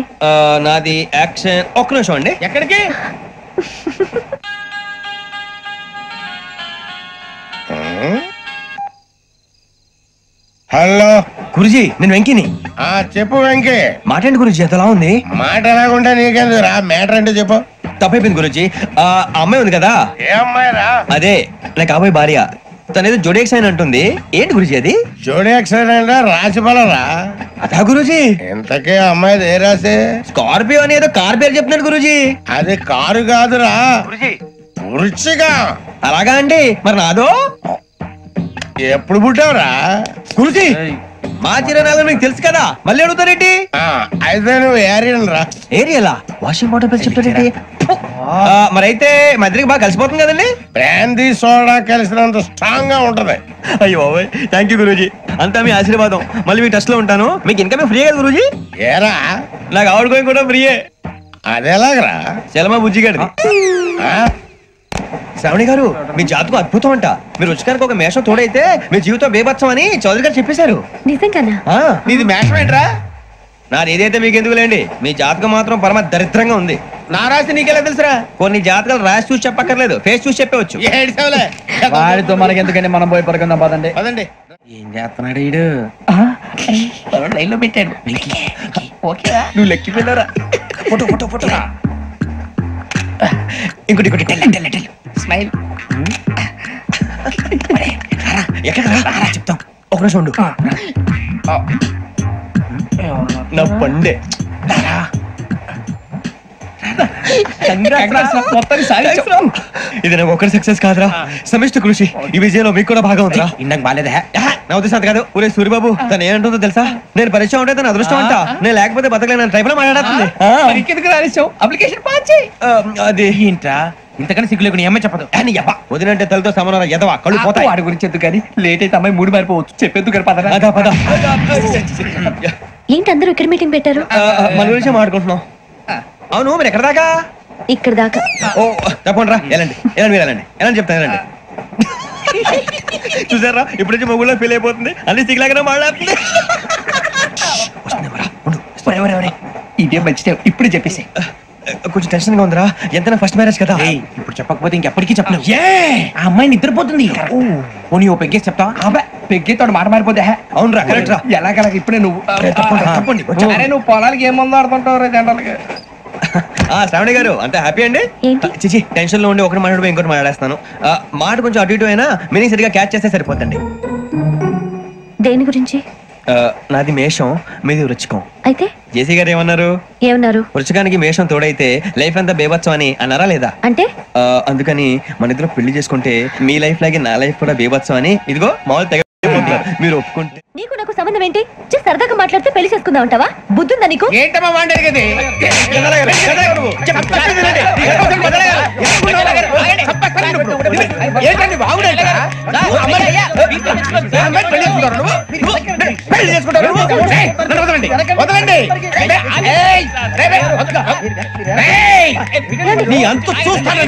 నాది యాక్షన్. ఒక్క నిమిషం అండి. ఎక్కడికి?
హలో
గురుజీ, నేను వెంకిని.
చెప్పు వెంకీ.
మాట ఏంటి గురుజీ, ఎంతలా ఉంది?
మాట ఎలాగుంటా నీకెందుకు రా, మ్యాటర్ అంటే చెప్పు.
తప్పైపోయింది గురుజీ. ఆ అమ్మాయి ఉంది కదా,
ఏ అమ్మాయి రా?
అదే నా కాబోయే భార్య. తనేదో జోడేక్ సైన్ అంటుంది. ఏంటి గురుజీ అది?
జోడేక్ సైన్ అంటే రాసి బలరా?
అదా గురుజీ.
ఇంతకే అమ్మాయి ఏ రాసి?
స్కార్పియో అని ఏదో కార్ పేరు చెప్తున్నాడు గురుజీ.
అది కారు కాదురా, వృచ్చిక.
అలాగా అండి, మరి నాదో?
ఎప్పుడు పుట్టావురా?
గురుజీ మా చిరనాలు మీకు తెలుసు కదా, మళ్ళీ అడుగుతారేంటి?
అయితే నువ్వు ఏరియన్ రా.
ఏరియలా? వాషింగ్ వాటర్ పేరు చెప్తారేంటి? మరైతే మా ఇద్దరికి బాగా కలిసిపోతుంది కదండి.
బ్రాందీ సోడా కలిసినంత స్ట్రాంగ్ గా ఉంటది.
అయ్యో బాబాయ్, థ్యాంక్ యూ గురూజీ. అంతా మీ ఆశీర్వాదం. మళ్ళీ మీ టచ్ లో ఉంటాను. మీకు ఇన్కమ్ ఫ్రీ కదా గురూజీ?
ఏరా,
నాకు ఆవిడ గోయింగ్ కూడా ఫ్రీయే.
అదేలాగరా?
చలమా బుజ్జి గారిది. శ్రావణి గారు, మీ జాతకం అద్భుతం అంట. మీరు రుచికారికి ఒక మేషం తోడైతే మీ జీవితం బేబత్సం అని చౌదరి గారు చెప్పేశారు.
నిజంగానా?
నీది మేషం ఏంట్రా? నాది ఏదైతే మీకు ఎందుకులేండి, మీ జాతకం మాత్రం పరమ దరిద్రంగా ఉంది. నా రాసి నీకెలా తెలుసురా? కొన్ని జాతకాలు రాసి చూసి చెప్పక్కర్లేదు, ఫేస్ చూసి చెప్పవచ్చు.
వాడితో మనకి ఎందుకండి, మనం పోయి పడుకుందాం పదండి.
పదండి.
ఏం చేస్తున్నాడు వీడు?
లైన్ లో పెట్టాడు.
నువ్వు లెక్కిపోయినారా? Photo photo photo. ఇంకోటి ఇంకోటి టెల్
స్మైల్.
ఎక్కడ చెప్తాం. ఒక నిమిషం ఉండు. నా పండే. ఇది నాకు ఒకరి సక్సెస్ కాదురా, సమిష్టి కృషి. ఈ విజయంలో మీకు కూడా భాగం ఉందిరా.
ఇందాక బాగాలేదా?
నా ఉద్దేశం అంత కాదు. ఊరే సూర్యబాబు, తను ఏమంటుందో తెలుసా? నేను పరిచయం ఉంటే తన అదృష్టం అంట. నేను లేకపోతే బతకలేను ట్రైబ్ లో మాట్లాడుతుంది.
అప్లికేషన్ పాస్ చేయి.
అది
ఏంట్రా ఇంతకన్నా సిగ్గు లేకుండా ఏమై చెప్పదు.
వదినంటే తలతో సమానం ఎదవా, కళ్ళు పోతాయి.
వాడి గురించి ఎందుకు కానీ, లేట్ అయితే అమ్మాయి మూడు మారిపోవచ్చు. చెప్పేందుకు గారు పదరా.
అదా పద.
ఏంటి అందరూ ఇక్కడ మీటింగ్ పెట్టారు?
మన గురించి మాట్లాడుకుంటున్నాం. అవును, మీరు ఎక్కడ దాకా?
ఇక్కడ దాకా.
ఓ తప్పకుండా రా, వెళ్ళండి వెళ్ళండి, మీరు వెళ్ళండి వెళ్ళండి, చెప్తాను వెళ్ళండి. చూసారా, ఇప్పుడు నుంచి మొగుల్లో ఫీల్ అయిపోతుంది. అన్ని సిగ్లాగానే మాట్లాడుతుంది.
ఇదే మంచిదే, ఇప్పుడు చెప్పేసి.
కొంచెం టెన్షన్ గా ఉందిరా. ఎంతైనా ఫస్ట్ మ్యారేజ్ కదా.
ఇప్పుడు చెప్పకపోతే ఇంకెప్పటికీ చెప్పలేవు. ఆ అమ్మాయి నిద్రపోతుంది. పోనీ ఓ పెగ్గేసి చెప్తావా?
పెగ్గేతో మాట మారిపోతే.
అవును రా, కరెక్ట్ రా.
ఎలాగలా ఇప్పుడే నువ్వు
తప్పండి.
అరే నువ్వు పొలాలకి ఏం మందు ఆడుతుంటావు జనరల్ గా.
శ్రావణి గారు, అంతే హ్యాపీ అండి? చిచి, టెన్షన్ లో ఉండి ఒకటి మాట్లాడిపోయి ఇంకోటి మాట్లాడేస్తాను. మాట కొంచెం అటు ఇటు అయినా మీనింగ్ సరిగా క్యాచ్ చేస్తే సరిపోతండి.
దేని గురించి?
నాది మేషం, మీది వృచ్చికం.
అయితే
జేసీ గారు ఏమన్నారు?
ఏమన్నారు?
వృచ్చికానికి మేషం తోడైతే లైఫ్ అంతా బేబత్సం అని అన్నారా లేదా?
అంటే
అందుకని మన ఇద్దరు పెళ్లి చేసుకుంటే మీ లైఫ్ లాగే నా లైఫ్ కూడా బేబత్సం అని ఇదిగో మామూలు తెగ మీరు ఒప్పుకుంటే.
నీకు నాకు సంబంధం ఏంటి? సరదాగా మాట్లాడితే పెళ్లి చేసుకుందాం అంటావా? బుద్ధుందా నీకు?
ఏంటమ్మా వాడేది? ఏంటండి బాగుండే
నీ అంత చూస్తాను.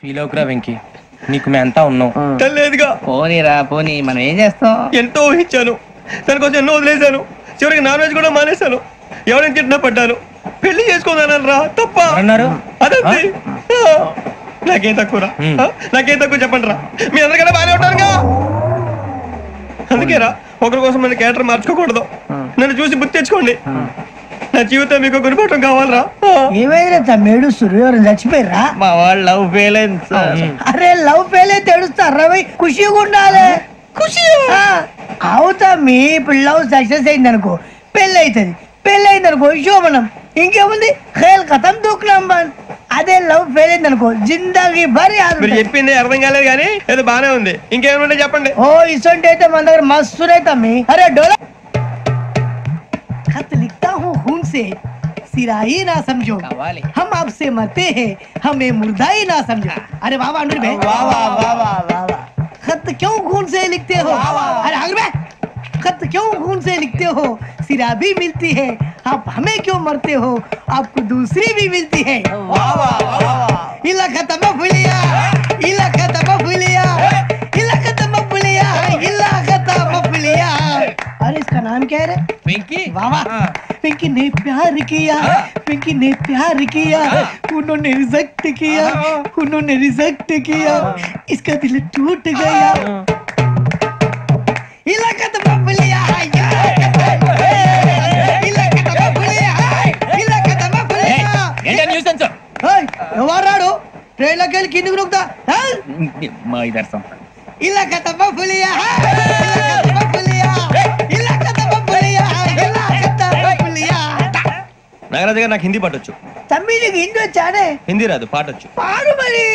ఫీల్ అవుకురా వెంకీ, నీకు మేము అంతా ఉన్నాం.
లేదుగా.
పోనీరా పోనీ, మనం ఏం చేస్తాం?
ఎంతో ఊహించాను, దానికోసం ఎన్నో వదిలేశాను. చివరికి నాన్ వెజ్ కూడా మానేశాను. ఎవరైనా తిట్టినా పడ్డాను. పెళ్లి చేసుకోదానని రా, తప్ప
అన్నారు.
అదంతే. నాకేం తక్కువరా? నాకేం తక్కువ చెప్పండి రా. మీ అందరికన్నా బాగానే ఉంటారుగా. అందుకేరా, ఒకరి కోసం మన క్యారెక్టర్ మార్చుకోకూడదు. నన్ను చూసి గుర్తు తెచ్చుకోండి. నా జీవితం మీకు గురిపటం కావాలరా.
ఏమైనా తమ్మేడు సూర్యవరం చచ్చిపోయిరా?
మా వాళ్ళు లవ్ ఫెయిల్ అయింది సార్.
అరే లవ్ ఫెయిల్ అయితే ఏడుస్తారా? ఖుషిగా ఉండాలి. ఖుషి అవుతా. మీ ఇప్పుడు లవ్ సక్సెస్ అయింది అనుకో, పెళ్ళి అవుతుంది. పెళ్ళి అయింది అనుకో శోభనం. ఇంకేముంది, ఖేల్ కథం దూకునాం బాన్. అదే లవ్ ఫెయిల్ అయింది అనుకో జిందాగీ భారీ.
మీరు చెప్పింది అర్థం కాలేదు కానీ ఏదో బానే ఉంది. ఇంకేమైనా చెప్పండి.
ఓ ఇసొంటి అయితే మన దగ్గర మస్తు తమ్మి. అరే డోలా खत लिखता हूँ खून से, सिरा ही ना समझो, हम आपसे मरते हैं, हमें मुर्दा ही ना समझो. अरे वाह वाह अनुर भाई, वाह वाह वाह वाह वाह. खत क्यों खून से लिखते हो? अरे अनुर भाई खत क्यों खून से लिखते हो? सिराबी मिलती है, आप हमें क्यों मरते हो? आपको दूसरी भी मिलती है। इला खत्म फुलिया, इला खत्म फुलिया, इला खत्म फुलिया, इला खत्म फुलिया। अरे इसका नाम क्या है रे?
पिंकी।
वाह वाह, पिंकी ने प्यार किया, पिंकी ने प्यार किया, उन्होंने रिजेक्ट किया, उन्होंने रिजेक्ट किया, इसका दिल टूट गया। इलाका तो बबलिया है, इलाका तो बबलिया है, इलाका तो बबलिया।
ఏంటా న్యూసెన్స్?
ఎవరు రాడు? ట్రైన్ లోకి వెళ్ళి కిందికి నొక్కుతా.
మా ఇదర్శం.
ఇలాకా तो बबलिया है, इलाका तो बबलिया, इलाका तो बबलिया, इलाका तो बबलिया।
నాగరాజు గారు నాకు హిందీ పాటొచ్చు.
తమ్మి నీకు హిందీ వచ్చానే?
హిందీ రాదు, పాటొచ్చు.
పాడు మరి.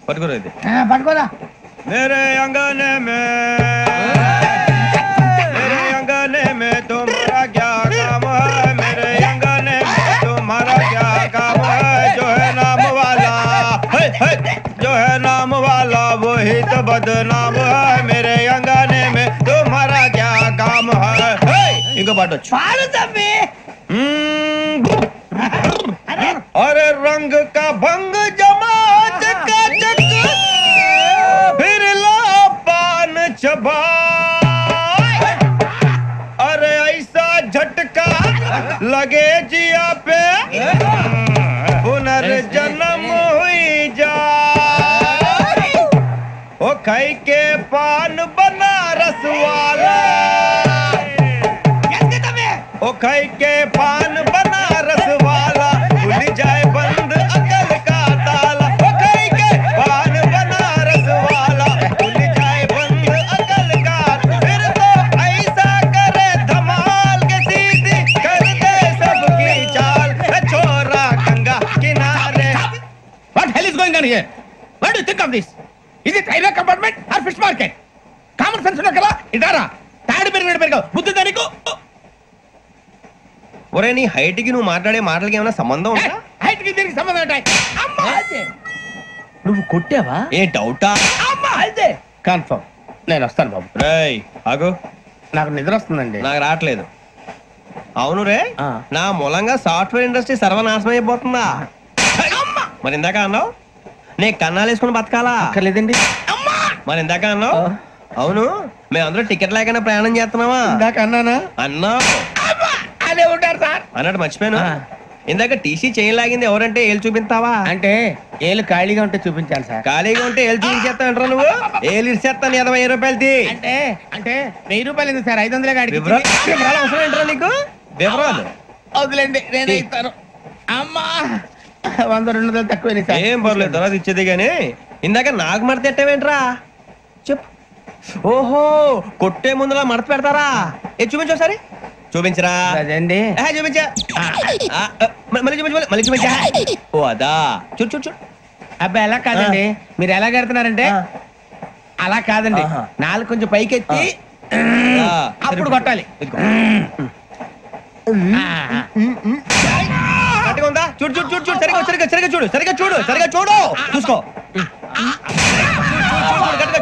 పట్టుకోరా ఇది.
పట్టుకోరా.
मेरे अंगने में तुम्हारा क्या काम है? मेरे अंगने में तुम्हारा क्या काम है? जो है नाम वाला, जो है नाम वाला वही तो बदनाम है। मेरे अंगने में तुम्हारा क्या काम है? इनको बाटो
पाड़ो तम्मी।
अरे रंग का भंग जमा चकाचक, फिर ला पान चबा। अरे ऐसा झटका लगे जिया पे, पुनर्जन्म हुई जा। ओ खाई के पान बनारस वाला, ओ खाई के पान बनारस वाला, खुल जाए बंद अकल का ताला। ओ खाई के पान बनारस वाला, खुल जाए बंद अकल का। फिर तो ऐसा करे धमाल के सीधी कर दे सबकी चाल। छोरा गंगा किनारे।
What hell is going on here? What do you think of this? Is it railway compartment or fish market? Common sense ఉన్నా కదా ఇటారా. తాడి పెరిగావు బుద్ధి దానికి.
ఒరే నీ హైట్ కి నువ్వు మాట్లాడే మాటలకి ఏమైనా సంబంధం ఉందా?
హైట్ కి దీనికి సంబంధం ఉంటాయి. అమ్మా అదే.
నువ్వు కొట్టావా?
ఏ డౌటా?
అమ్మా అదే.
కన్ఫర్మ్. నేను వస్తాను బాబు.
రేయ్ ఆగు.
నాకు నిద్ర వస్తుందండి.
నాకు రావట్లేదు. అవును రే, నా మూలంగా సాఫ్ట్వేర్ ఇండస్ట్రీ సర్వనాశనం అయిపోతుందా? మరి ఇందాక అన్నావు నే కన్నాలు వేసుకుని బతకాలా?
అక్కర్లేదండి.
మరి ఇందాక అన్నావు అవును మేమందరూ టికెట్ లేకుండా ప్రయాణం చేస్తున్నావా?
ఇందాక అన్నానా?
అన్నావు.
అదే ఉంటారు సార్
అన్నట్టు మర్చిపోయాను. ఇందాక టీసీ చేయి లాగింది ఎవరంటే ఏళ్ళు చూపిస్తావా?
అంటే ఏళ్ళు ఖాళీగా ఉంటే చూపించాలి సార్.
ఖాళీగా ఉంటే ఏళ్ళు చూపించేస్తానంటారా నువ్వు? ఏళ్ళు ఇచ్చేస్తాను 20 రూపాయలది.
అంటే అంటే 1000 రూపాయలు ఎందుకు సార్? 500 గాడికి
వివరాలు అవసరం ఏంటరా నీకు? వివరాలు
వదిలేండి నేనే ఇస్తాను. అమ్మా
100-200 తక్కువ
ఏం పర్లేదు తర్వాత ఇచ్చేది గానీ ఇందాక నాకు మడత ఎట్టవేంట్రా చెప్పు. ఓహో కొట్టే ముందులా మడత పెడతారా? ఏ చూపించు ఒకసారి. చూపించరా?
అదండి.
చూపించా. మళ్ళీ చూపించు, మళ్ళీ చూపించా. ఓ అదా చూడు చూడు చూడు.
అబ్బాయి ఎలా కాదండి, మీరు ఎలా కడుతున్నారంటే అలా కాదండి. నాలుగు కొంచెం పైకెత్తి అప్పుడు కొట్టాలి.
కరెక్ట్గా ఉందా? చూడు చూడు చూడు చూడు సరిగా సరిగా సరిగా చూడు సరిగా చూడు సరిగా చూడు చూసుకో.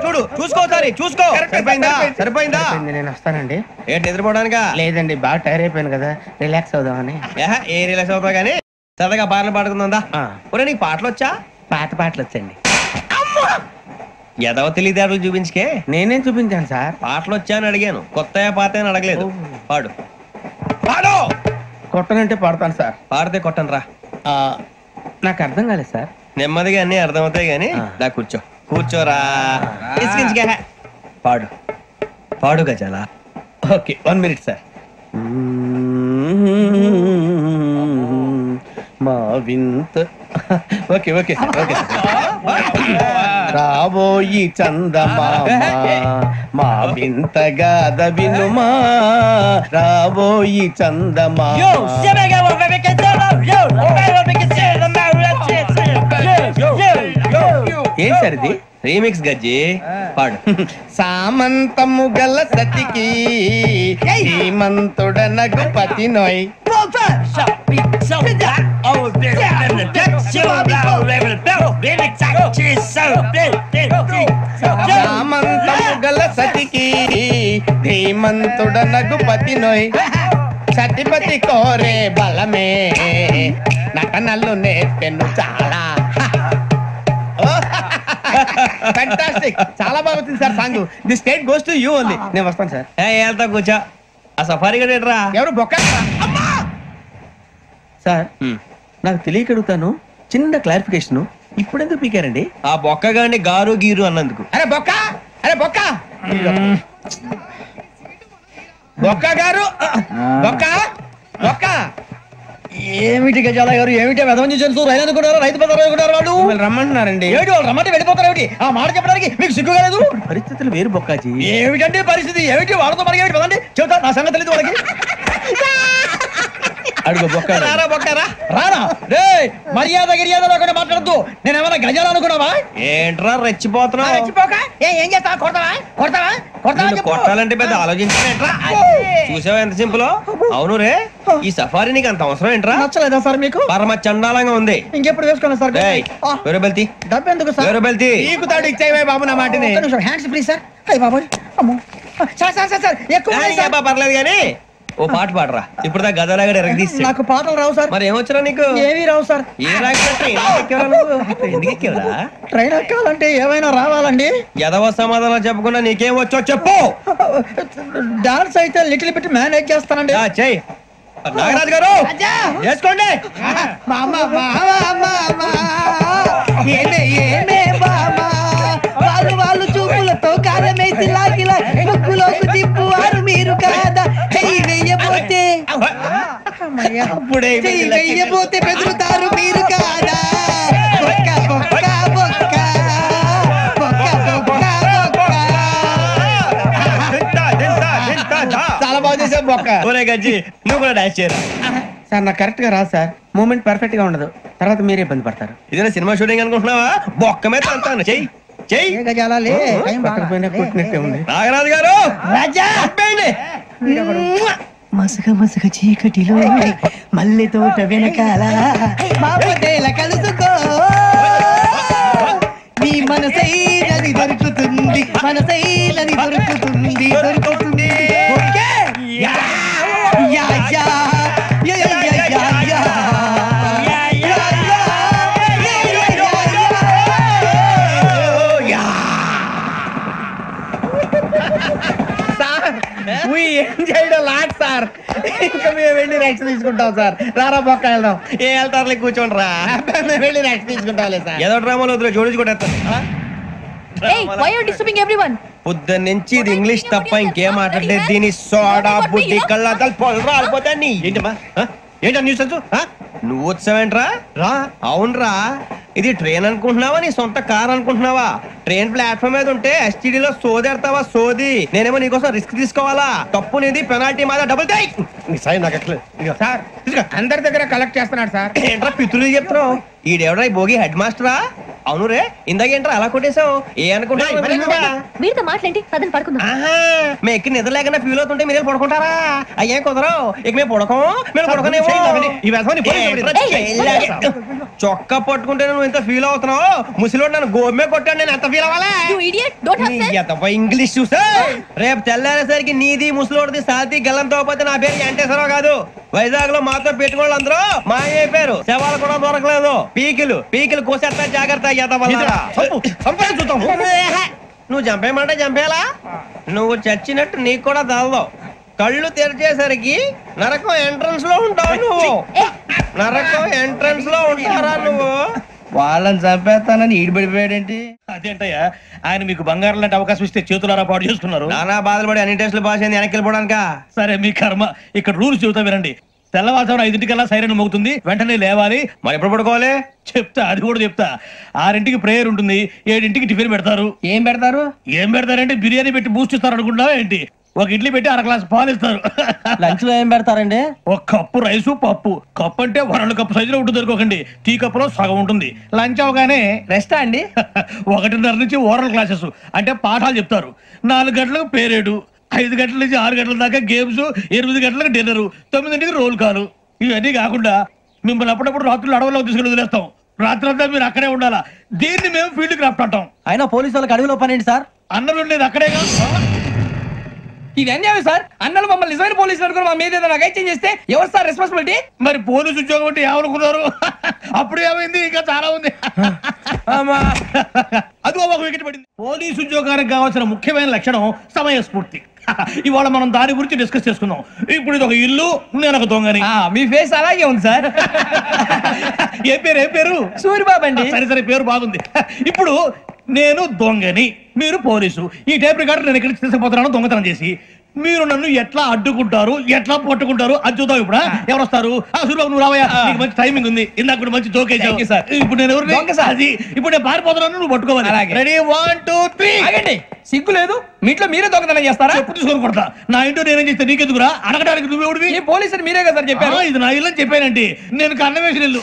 చూడు చూసుకో సారి చూసుకో. సరిపోయిందా? సరిపోయిందా?
నేను వస్తానండి.
ఏంటి నిద్రపోవడానికా?
లేదండి బాగా టైర్ అయిపోయాను కదా, రిలాక్స్ అవుదామని.
ఏ రిలాక్స్ అవుతావు కానీ సరదాగా పాటలు పాడుకుందా? ఒరే నీకు పాటలు వచ్చా?
పాత పాటలు వచ్చండి.
ఎదవ తెలియదారులు చూపించుకే.
నేనేం చూపించాను సార్?
పాటలు వచ్చా అని అడిగాను, కొత్త పాత అని అడగలేదు. పాడు పాడు.
కొట్టనంటే పాడతాను సార్.
పాడితే కొట్టను రా.
నాకు అర్థం కాలేదు సార్.
నెమ్మదిగా అన్ని అర్థమవుతాయి గానీ దా కూర్చో. కూర్చోరా. పాడు పాడు గజాల.
Okay 1 minute sir. మా వింత okay okay sir okay sir. రాబోయి చందమామ మా వింత గాథ వినుమా, రాబోయి చందమామ. ఏం సార్ ఇది?
రీమిక్స్ గజ్జి పాడు.
సామంతము గల సతికి శ్రీమంతుడనగు పతి నోయ్. సామంతము గల సతికి
సతికి ధీమంతుడనగు పతి నోయ్ సతిపతి కోరే బలమే నటనలు నేర్పెను చాలా. ఫ్యాంటాస్టిక్, చాలా బాగా వచ్చింది sir song. The state goes to you only. నేను వస్తాను సార్.
వెళ్తా కూర్చో. ఆ సఫారీ గడేట్రా
ఎవరు బొక్క
సార్ నాకు తెలియక అడుగుతాను, చిన్న క్లారిఫికేషన్. ఇప్పుడు ఎందుకు పీకారండి?
ఆ బొక్క గాని గారు గీరు అన్నందుకు.
అరే బొక్క, అరే బొక్క, బొక్క గారు, బొక్క బొక్క.
ఏమిటి గజాల గారు, ఏమిటి వెదవం చూసారు? రైలు అనుకున్నారు, రైతు బజార్ అనుకున్నారు. వాళ్ళు
రమ్మంటున్నారండి.
ఏమిటి వాళ్ళు రమ్మంటే వెళ్ళిపోతారు? ఏమిటి ఆ మాట చెప్పడానికి మీకు సిగ్గు కాలేదు?
పరిస్థితులు వేరు బొక్కాజీ.
ఏమిటంటే పరిస్థితి ఏమిటి? వాళ్ళతో మనకి ఏమిటి పదండి, చెబుతా నా సంగతి తెలియదు వాళ్ళకి.
అడుగు బొక్క.
రారా బొక్కరా,
రారా రే, మర్యాద గిర్యాద లేకుండా మాట్లాడద్దు. నేను ఏమైనా గజాలు అనుకున్నావా?
ఏంట్రా రెచ్చిపోతున్నావు?
రెచ్చిపోక ఏం చేస్తావా? కొడతావా కొడతావా కొడతావా చెప్పు.
కొట్టాలంటే పెద్ద ఆలోచించావేంట్రా? చూసావా ఎంత సింపుల్. అవును రే, ఈ సఫారీ నీకు అంత అవసరం ఏంట్రా?
నచ్చలేదా సార్ మీకు?
పరమ చండాలంగా ఉంది.
ఇంకెప్పుడు వేసుకోండి సార్.
వేరే బెల్తి,
డబ్బు ఎందుకు సార్?
వేరే బెల్తి.
నీకు తాడు ఇచ్చేవే బాబు నా మాటని.
Hands free sir. అయ్యి బాబోయ్, అమ్మో సార్ సార్ సార్ సార్ ఎక్కువ ఉన్నాయి సార్.
పర్లేదు కానీ ఓ పాట పాడరా. ఇప్పుడు దా గదలాగడ ఎరగదీసి.
నాకు పాటలు రావు సార్.
మరి ఏమొచ్చరా నీకు?
ఏమీ రావు సార్.
ఏ రాకపోతే ఎందుకు ఎక్కేవరా?
ట్రైన్ ఎక్కాలంటే ఏమైనా రావాలండి.
ఎదవ సమాధానం చెప్పకుండా నీకేం వచ్చో చెప్పు.
డాన్స్ అయితే లిటిల్ బిట్ మేనేజ్ చేస్తానండి.
చెయ్యి నాగరాజు గారు, వేసుకోండి.
ఏమే ఏమే బామా, వాళ్ళు వాళ్ళు చూపులతో కారమేసి లాగిలా ముక్కులోకి తిప్పువారు మీరు కాదా? చెయ్యి వెయ్యబోతే చెయ్యి వెయ్యబోతే బెదురుతారు మీరు కాదా? బొక్క బొక్క బొక్క బొక్క బొక్క బొక్క.
చాలా బాగా చేసావు బొక్క.
ఒరే గజ్జి, నువ్వు కూడా డాన్స్ చేయరా.
సార్ నాకు కరెక్ట్ గా రాదు సార్. మూమెంట్ పర్ఫెక్ట్ గా ఉండదు, తర్వాత మీరే ఇబ్బంది పడతారు.
ఇదేనా సినిమా షూటింగ్ అనుకుంటున్నావా? బొక్క మీద అంటాను. చెయ్యి చెయ్యి.
కొట్టినట్టే ఉంది.
నాగరాజు గారు,
రాజా మసక మసక చీకటిలో మల్లె తోట వెనకాల మాపటేల కలుసుకో, నీ మనసైనది దొరుకుతుంది, మనసైనది దొరుకుతుంది దొరుకుతుంది. Yeah yeah yeah yeah yeah yeah yeah.
Sir ఇంకా మేము వెళ్ళి రెక్స్ తీసుకుంటాం సార్. రారా బొక్క వెళ్దాం.
ఏ వెళ్తారులే, కూర్చోండి రా.
మేము వెళ్ళి రెక్స్ తీసుకుంటాంలే సార్.
ఏదో డ్రామాలో వద్దు, జోడించుకుంటేస్తాను. పొద్దున్న నుంచి ఇది ఇంగ్లీష్ తప్ప ఇంకేం మాట్లాడలేదు. దీని సోడా బుద్ధి కళ్ళ పొలరా అలిపోతా. నీ ఏంటమ్మా ఏంటా న్యూస్ నువ్వు వచ్చావేంట్రా? రా. అవునరా, ఇది ట్రైన్ అనుకుంటున్నావా నీ సొంత కార్ అనుకుంటున్నావా? ట్రైన్ ప్లాట్ఫామ్ మీద ఉంటే ఎస్టీడీలో సోదేడతావా సోది? నేనేమో నీకోసం రిస్క్ తీసుకోవాలా? తప్పు నీది, పెనాల్టీ మాదా, డబుల్ టై.
సార్ అందరి దగ్గర కలెక్ట్ చేస్తున్నాడు సార్.
ఏంట్రా పితులు చెప్తున్నావు? ఈడెవడ్రా ఈ భోగి హెడ్ మాస్టరా? అవును రే, ఇందాకేంట్రా అలా కొట్టేశావు? ఏ అనుకుంటా
మీరుతో మాట్లాడి అతను పడుకుందాం.
మేము ఎక్కి నిద్ర లేకుండా ఫీల్ అవుతుంటే మీరు పడుకుంటారా? అయ్యే కుదరవు. ఇక మేము పడకం, మేము పడకనేమో. చొక్కా పట్టుకుంటే నువ్వు ఎంత ఫీల్ అవుతున్నావు? ముసలివాడు నన్ను గోమే కొట్టాడు, నేను ఎంత ఫీల్ అవ్వాలా? ఇంగ్లీష్ చూసా. రేపు తెల్లారేసరికి నీది ముసలివాడిది సాతి గల్లంతో పోతే నా పేరు వెంకటేశ్వరరావు కాదు. వైజాగ్ లో మాతో పెట్టుకోళ్ళు అందరూ మాయైపోయారు. శవాలు కూడా దొరకలేదు. పీకిలు పీకిలు కోసేస్తా, జాగ్రత్త. నువ్వు చంపేయమంటే చంపేలా? నువ్వు చచ్చినట్టు నీకు కూడా తగదు. కళ్ళు తెరిచేసరికి నరకం ఎంట్రన్స్ లో ఉంటావు నువ్వు. నరకం ఎంట్రన్స్ లో ఉంటారా నువ్వు?
వాళ్ళని చంపేస్తానని ఈడిపడిపోయాడేంటి?
అదేంటయ్యా, ఆయన మీకు బంగారం లాంటి అవకాశం ఇస్తే చేతులారా పాటు చేసుకున్నారు.
నానా బాధలు పడి అన్ని టెస్టులు పాస్ అయింది, వెనక్కి వెళ్ళిపోవడానికా?
సరే మీ కర్మ. ఇక్కడ రూల్స్ చెబుతా వినండి. తెల్లవారుజామున 5 సైరన్ మోగుతుంది, వెంటనే లేవాలి.
మరి ఎప్పుడు పడుకోవాలి
చెప్తా, అది కూడా చెప్తా. 6 ప్రేయర్ ఉంటుంది, 7 టిఫిన్ పెడతారు.
ఏం పెడతారు?
ఏం పెడతారంటే బిర్యానీ పెట్టి బూస్ట్ ఇస్తారు అనుకుంటున్నావా ఏంటి? ఒక ఇడ్లీ పెట్టి 1 గ్లాస్ పాలు ఇస్తారు.
లంచ్ లో ఏం పెడతారండి?
ఒక కప్పు రైసు పప్పు. కప్పు అంటే 1/2 కప్పు సైజులో ఉంటుంది అనుకోకండి. టీ కప్పులో సగం ఉంటుంది. లంచ్ అవగానే
రెస్టా అండి?
1:30 నుంచి ఓరల్ క్లాసెస్ అంటే పాఠాలు చెప్తారు. 4 గంటలకు పేరేడు, 5 గంటల నుంచి 6 గంటల దాకా గేమ్స్, 8 గంటలకు డిన్నర్, 9ంటికి రోల్ కాలు. ఇవన్నీ కాకుండా మిమ్మల్ని అప్పుడప్పుడు రాత్రులు అడవుల్లో తీసుకుని వదిలేస్తాం. రాత్రి అంతా మీరు అక్కడే ఉండాలా. దీన్ని మేము ఫీల్డ్ క్రాఫ్ట్ అంటాం.
అయినా పోలీసు వాళ్ళకి అడవిలో పని ఏంటి సార్?
అన్నం ఉండేది అక్కడే కాదు.
ఇది అన్యాయం సార్. అన్నలు మమ్మల్ని నిజమైన పోలీసులు అనుకుని మా మీద ఏదైనా అగైత్యం చేస్తే ఎవరు సార్ రెస్పాన్సిబిలిటీ?
మరి పోలీసు ఉద్యోగం అంటే ఏమనుకున్నారు? అప్పుడు ఏమైంది? ఇంకా చాలా ఉంది. అది ఒక వికెట్ పడింది. పోలీసు ఉద్యోగానికి కావాల్సిన ముఖ్యమైన లక్షణం సమయస్ఫూర్తి. ఇవాళ మనం దాని గురించి డిస్కస్ చేసుకుందాం. ఇప్పుడు ఇది ఒక ఇల్లు, నేను ఒక దొంగని.
మీ ఫేస్ అలాగే ఉంది సార్.
ఏ పేరు?
సూరిబాబు అండి.
సరే పేరు బాగుంది. ఇప్పుడు నేను దొంగని, మీరు పోలీసు. ఈ టైప్ రికార్డు నేను ఇక్కడికి తీసుకుపోతున్నాను దొంగతనం చేసి. మీరు నన్ను ఎట్లా అడ్డుకుంటారు, ఎట్లా పట్టుకుంటారు అది చూద్దాం. ఇప్పుడు ఎవరు వస్తారు? సూరిబాబు నువ్వు రావయ్యా, నీకు మంచి టైమింగ్ ఉంది. ఇందాక కూడా మంచి జోక్ వేసావు సార్. ఇప్పుడు నేను ఎవరు? అది ఇప్పుడు నేను పారిపోతున్నాను, నువ్వు పట్టుకోవాలి. రెడీ 1 2 3.
ఆగండి, సిగ్గు లేదు? మీ ఇంట్లో మీరే దొంగతనం చేస్తారా?
ఎప్పుడు తీసుకొని కొడతా. నా ఇంట్లో నేనేం చేస్తే నీకెందుకురా? అడగడానికి నువ్వెవడివి?
ఈ పోలీసులు మీరే కదా సార్ చెప్పారు.
ఇది నా ఇల్లు అని చెప్పానండి. నేను కన్న వేసిన ఇల్లు.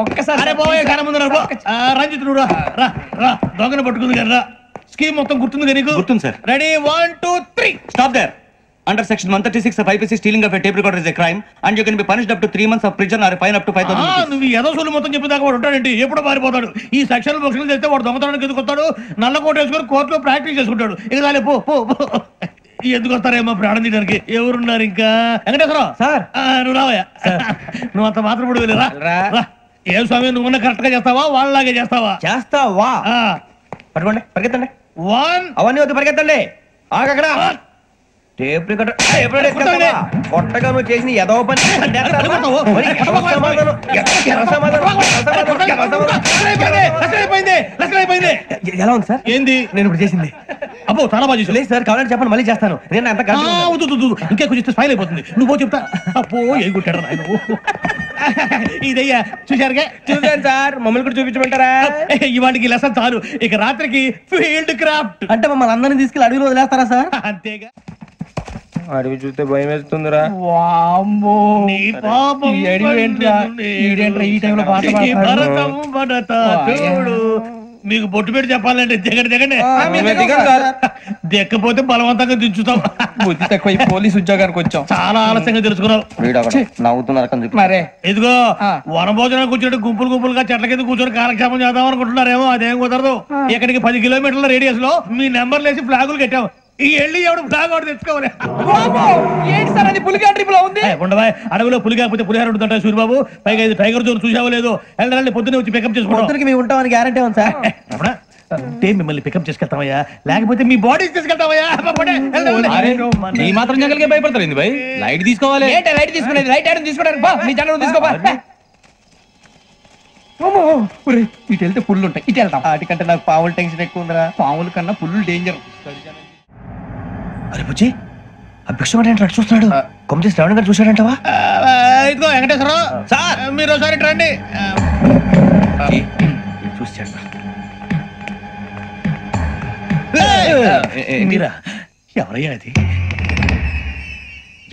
ఒక్కసారి కన్న ముందు రంజిత్ నువ్వు రా. దొంగను పట్టుకుంది కదా. స్కీమ్ మొత్తం గుర్తుంది కదా నీకు?
గుర్తుంది sir.
Ready 1 2 3.
Stop there. Under section 136 of IPC, stealing of a tape recorder is a crime and you can be punished up to 3 months of prison or a fine up to 5,000 rupees.
నువ్వు ఏదో సొల్లు మొత్తం చెప్పేదాకా వాడు ఉంటాడండి. ఎప్పుడో పారిపోతాడు. ఈ సెక్షన్ బొక్షలు చేస్తే వాడు దొంగతనానికి ఎందుకు వస్తాడు? నల్ల కోట వేసుకొని కోర్టులో ప్రాక్టీస్ చేసుకుంటాడు. ఇక చాలే పో. ఎందుకు వస్తారేమో ప్రాణం తీయడానికి. ఎవరున్నారు ఇంకా? వెంకటేశ్వరరావు సార్, నువ్వు రావయ్యా. నువ్వు అంత మాత్రం ఇప్పుడు వెళ్ళి రా. ఏం స్వామి, నువ్వు కరెక్ట్ గా చేస్తావా వాళ్ళలాగే చేస్తావా?
పట్టుకోండి, పరిగెత్తండి.
1
అవన్నీ వద్దు, పరిగెత్తండి. ఆగక్కడ టేప్ రికార్డర్ కొట్టగా నువ్వు చేసిన ఎదవ పని. ఎలా ఉంది సార్?
ఏంది
నేను ఇప్పుడు చేసింది?
అబ్బో చాలా బాగా చేసి.
లేదు సార్, కావాలంటే చెప్పండి, మళ్ళీ చేస్తాను. నేను అంత
ఇంకే కొంచెం స్మైల్ అయిపోతుంది. నువ్వు చెప్తా. అబ్బో ఏ కొట్టాడు ఆయన. ఇదయ్యా చూశారుగా?
చూసాను సార్. మమ్మల్ని కూడా చూపించమంటారా?
ఇవాటికి లెసన్ చాలు. ఇక రాత్రికి ఫీల్డ్ క్రాఫ్ట్.
అంటే మమ్మల్ని అందరినీ తీసుకెళ్ళి అడవిలో వదిలేస్తారా సార్?
అంతేగా.
అడవి చూస్తే భయం వేస్తుందిరా.
మీకు బొట్టు పెట్టి చెప్పాలంటే దిగండి. దిక్కపోతే బలవంతంగా దించుతాం.
బుద్ధి తక్కువ పోలీసు ఉద్యోగానికి వచ్చాం.
చాలా ఆలస్యంగా తెలుసుకున్నావు.
నవ్వుతున్నారు.
ఇదిగో వనభోజనానికి కూర్చోటి గుంపులుగా చెట్ల కింద కూర్చొని కాలక్షేపం చేద్దాం అనుకుంటున్నారేమో. అదేం కుదరదు. ఇక్కడికి 10 కిలోమీటర్ల రేడియస్ లో మీ నెంబర్లు వేసి ఫ్లాగులు కట్టాం. ఈ వెళ్ళి ఎవడు ఫ్లాగ్ ఒకటి తెచ్చుకోవాలి.
ఏంటి సార్ అది? పులిగా ట్రిప్ లో ఉంది.
ఉండవా? అడవిలో పులి కాకపోతే పులిహార ఉంటుంట సూరిబాబు. పైగా ఇది టైగర్ జోన్ చూసావో లేదో. వెళ్ళాలి, పొద్దున్నే వచ్చి పికప్ చేసుకుంటాం.
మేము ఉంటామని గ్యారంటీ ఉంది సార్.
అంటే మిమ్మల్ని పికప్ చేసుకెళ్తామయ్యా, లేకపోతే మీ బాడీ తీసుకెళ్తామయ్యా.
ఈ మాత్రం జంగల్కే భయపడతారు ఏంది భయ్? లైట్ తీసుకోవాలి.
ఏంటి లైట్ తీసుకునేది? లైట్ ఐరన్ తీసుకోవడానికి బా, నీ జంగల్ తీసుకోబా. ఇటు వెళ్తే పుల్లు ఉంటాయి, ఇటు వెళ్తాం.
వాటికంటే నాకు పావులు టెన్షన్ ఎక్కువ ఉందిరా.
పాముల కన్నా పుల్లు డేంజర్.
అరే బుజ్జి, ఆ భిక్షం అంటే చూస్తున్నాడు. కొమ్మ చేసి శ్రావణ్ గారు చూసాడంటవా?
ఇదిగో వెంకటేశ్వరరావు సార్, మీరు ఒకసారి రండి.
చూసాడు.
మీరా? ఎవరయ్యా అది?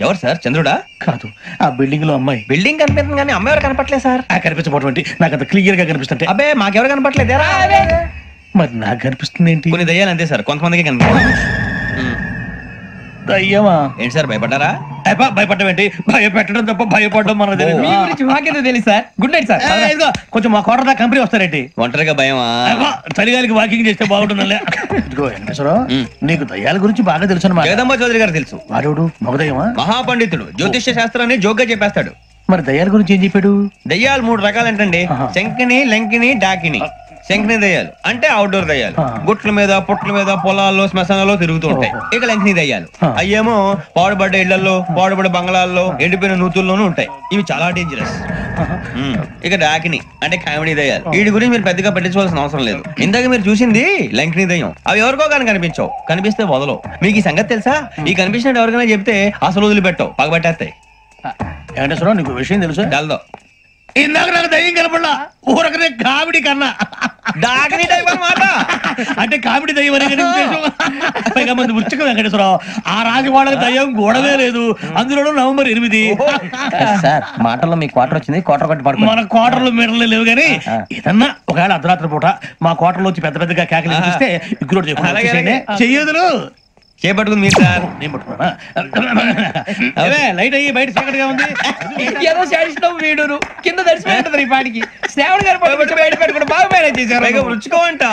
ఎవరు సార్? చంద్రుడా?
కాదు, ఆ బిల్డింగ్ లో అమ్మాయి.
బిల్డింగ్ కనిపిస్తుంది కానీ అమ్మాయి ఎవరు కనపట్లేదు సార్.
కనిపించబోటువంటి నాకు అంత క్లియర్ గా కనిపిస్తుంటే.
అబ్బే మాకెవరు కనపట్లేదేరా?
మరి నాకు కనిపిస్తుంది ఏంటి?
కొన్ని దయ్యాలు అంతే సార్, కొంతమందికి కనిపిస్తుంది.
దయ్యమా?
ఏంటి సార్ భయపడ్డారా?
భయపడడం ఏంటి? భయపెట్టడం తప్ప భయపడడం మన
మాకేదో తెలియదు సార్. Good night sir.
కొంచెం మా కోట కంపెనీ వస్తారేంటి?
ఒంటరిగా భయమా?
చలిగాలికి వాకింగ్ చేస్తే బాగుంటుందిలే. ఇదిగో వెంకటేశ్వరరావు, నీకు దయ్యాల గురించి బాగా తెలుసు అన్నమాట.
జగదంబ చౌదరి గారు తెలుసు.
వాడు మగదయ్యమా?
మహాపండితుడు, జ్యోతిష్య శాస్త్రాన్ని జోగ్గా చెప్పేస్తాడు.
మరి దయ్యాల గురించి ఏం చెప్పాడు?
దయ్యాలు 3 రకాలు ఏంటండి? శంకిని, లంకిని, డాకిని. శంకిని దయ్యాలు అంటే అవుట్డోర్ దయ్యాలు, గుట్ల మీద పుట్ల మీద పొలాల్లో శ్మశానాల్లో తిరుగుతూ ఉంటాయి. ఇక లంకిని దయ్యాలు అయ్యేమో పాడుబడ్డ ఇళ్లలో, పాడుబడ్డ బంగ్లాల్లో, ఎండిపోయిన నూతుల్లోనూ ఉంటాయి. ఇవి చాలా డేంజరస్. ఇక డాకిని అంటే కామెడీ దయ్యాలు. వీటి గురించి మీరు పెద్దగా పట్టించుకోవాల్సిన అవసరం లేదు. ఇందాక మీరు చూసింది లంకిని దయ్యం. అవి ఎవరికో కానీ కనిపించవు, కనిపిస్తే వదలవు. మీకు ఈ సంగతి తెలుసా? ఈ కనిపించినట్టు ఎవరికైనా చెప్తే అసలు వదిలిపెట్టవు, పగబట్టేస్తాయి.
వెంకటేశ్వరరావు, నీకు విషయం తెలుసా?
డల్దో.
ఇందాక నాకు దయ్యం కనపడలా, ఊరకనే కామెడీ కన్నా
డాకిని టైప్ అన్నమాట.
అంటే కామెడీ దయ్యం అనే పైగా మంది ఉచ్చక వెంకటేశ్వరరావు. ఆ రాజు వాళ్ళకి దయ్యం గోడవే లేదు, అందులో నవంబర్ 8.
సార్ మాటల్లో మీ క్వార్టర్ వచ్చింది, క్వార్టర్ కొట్టి పడుతుంది.
మన క్వార్టర్లో మీటర్లు లేవు కానీ ఏదన్నా ఒకవేళ అర్ధరాత్రి పూట మా క్వార్టర్లో వచ్చి పెద్ద పెద్దగా కేకలు చూస్తే ఇగ్గురు చెయ్యదులు
చేపట్టుకుంది మీరు సార్.
నేను పట్టుకున్నా. లైట్ అయ్యి బయట చీకటిగా ఉంది.
ఏదో శాడిస్తావు వీడును కింద దర్శనం ఈ పాటికి శ్రావణ్ గారు బయట పెట్టుకుంటే బాగా మేనేజ్ చేశారు.
రుచుకోమంట.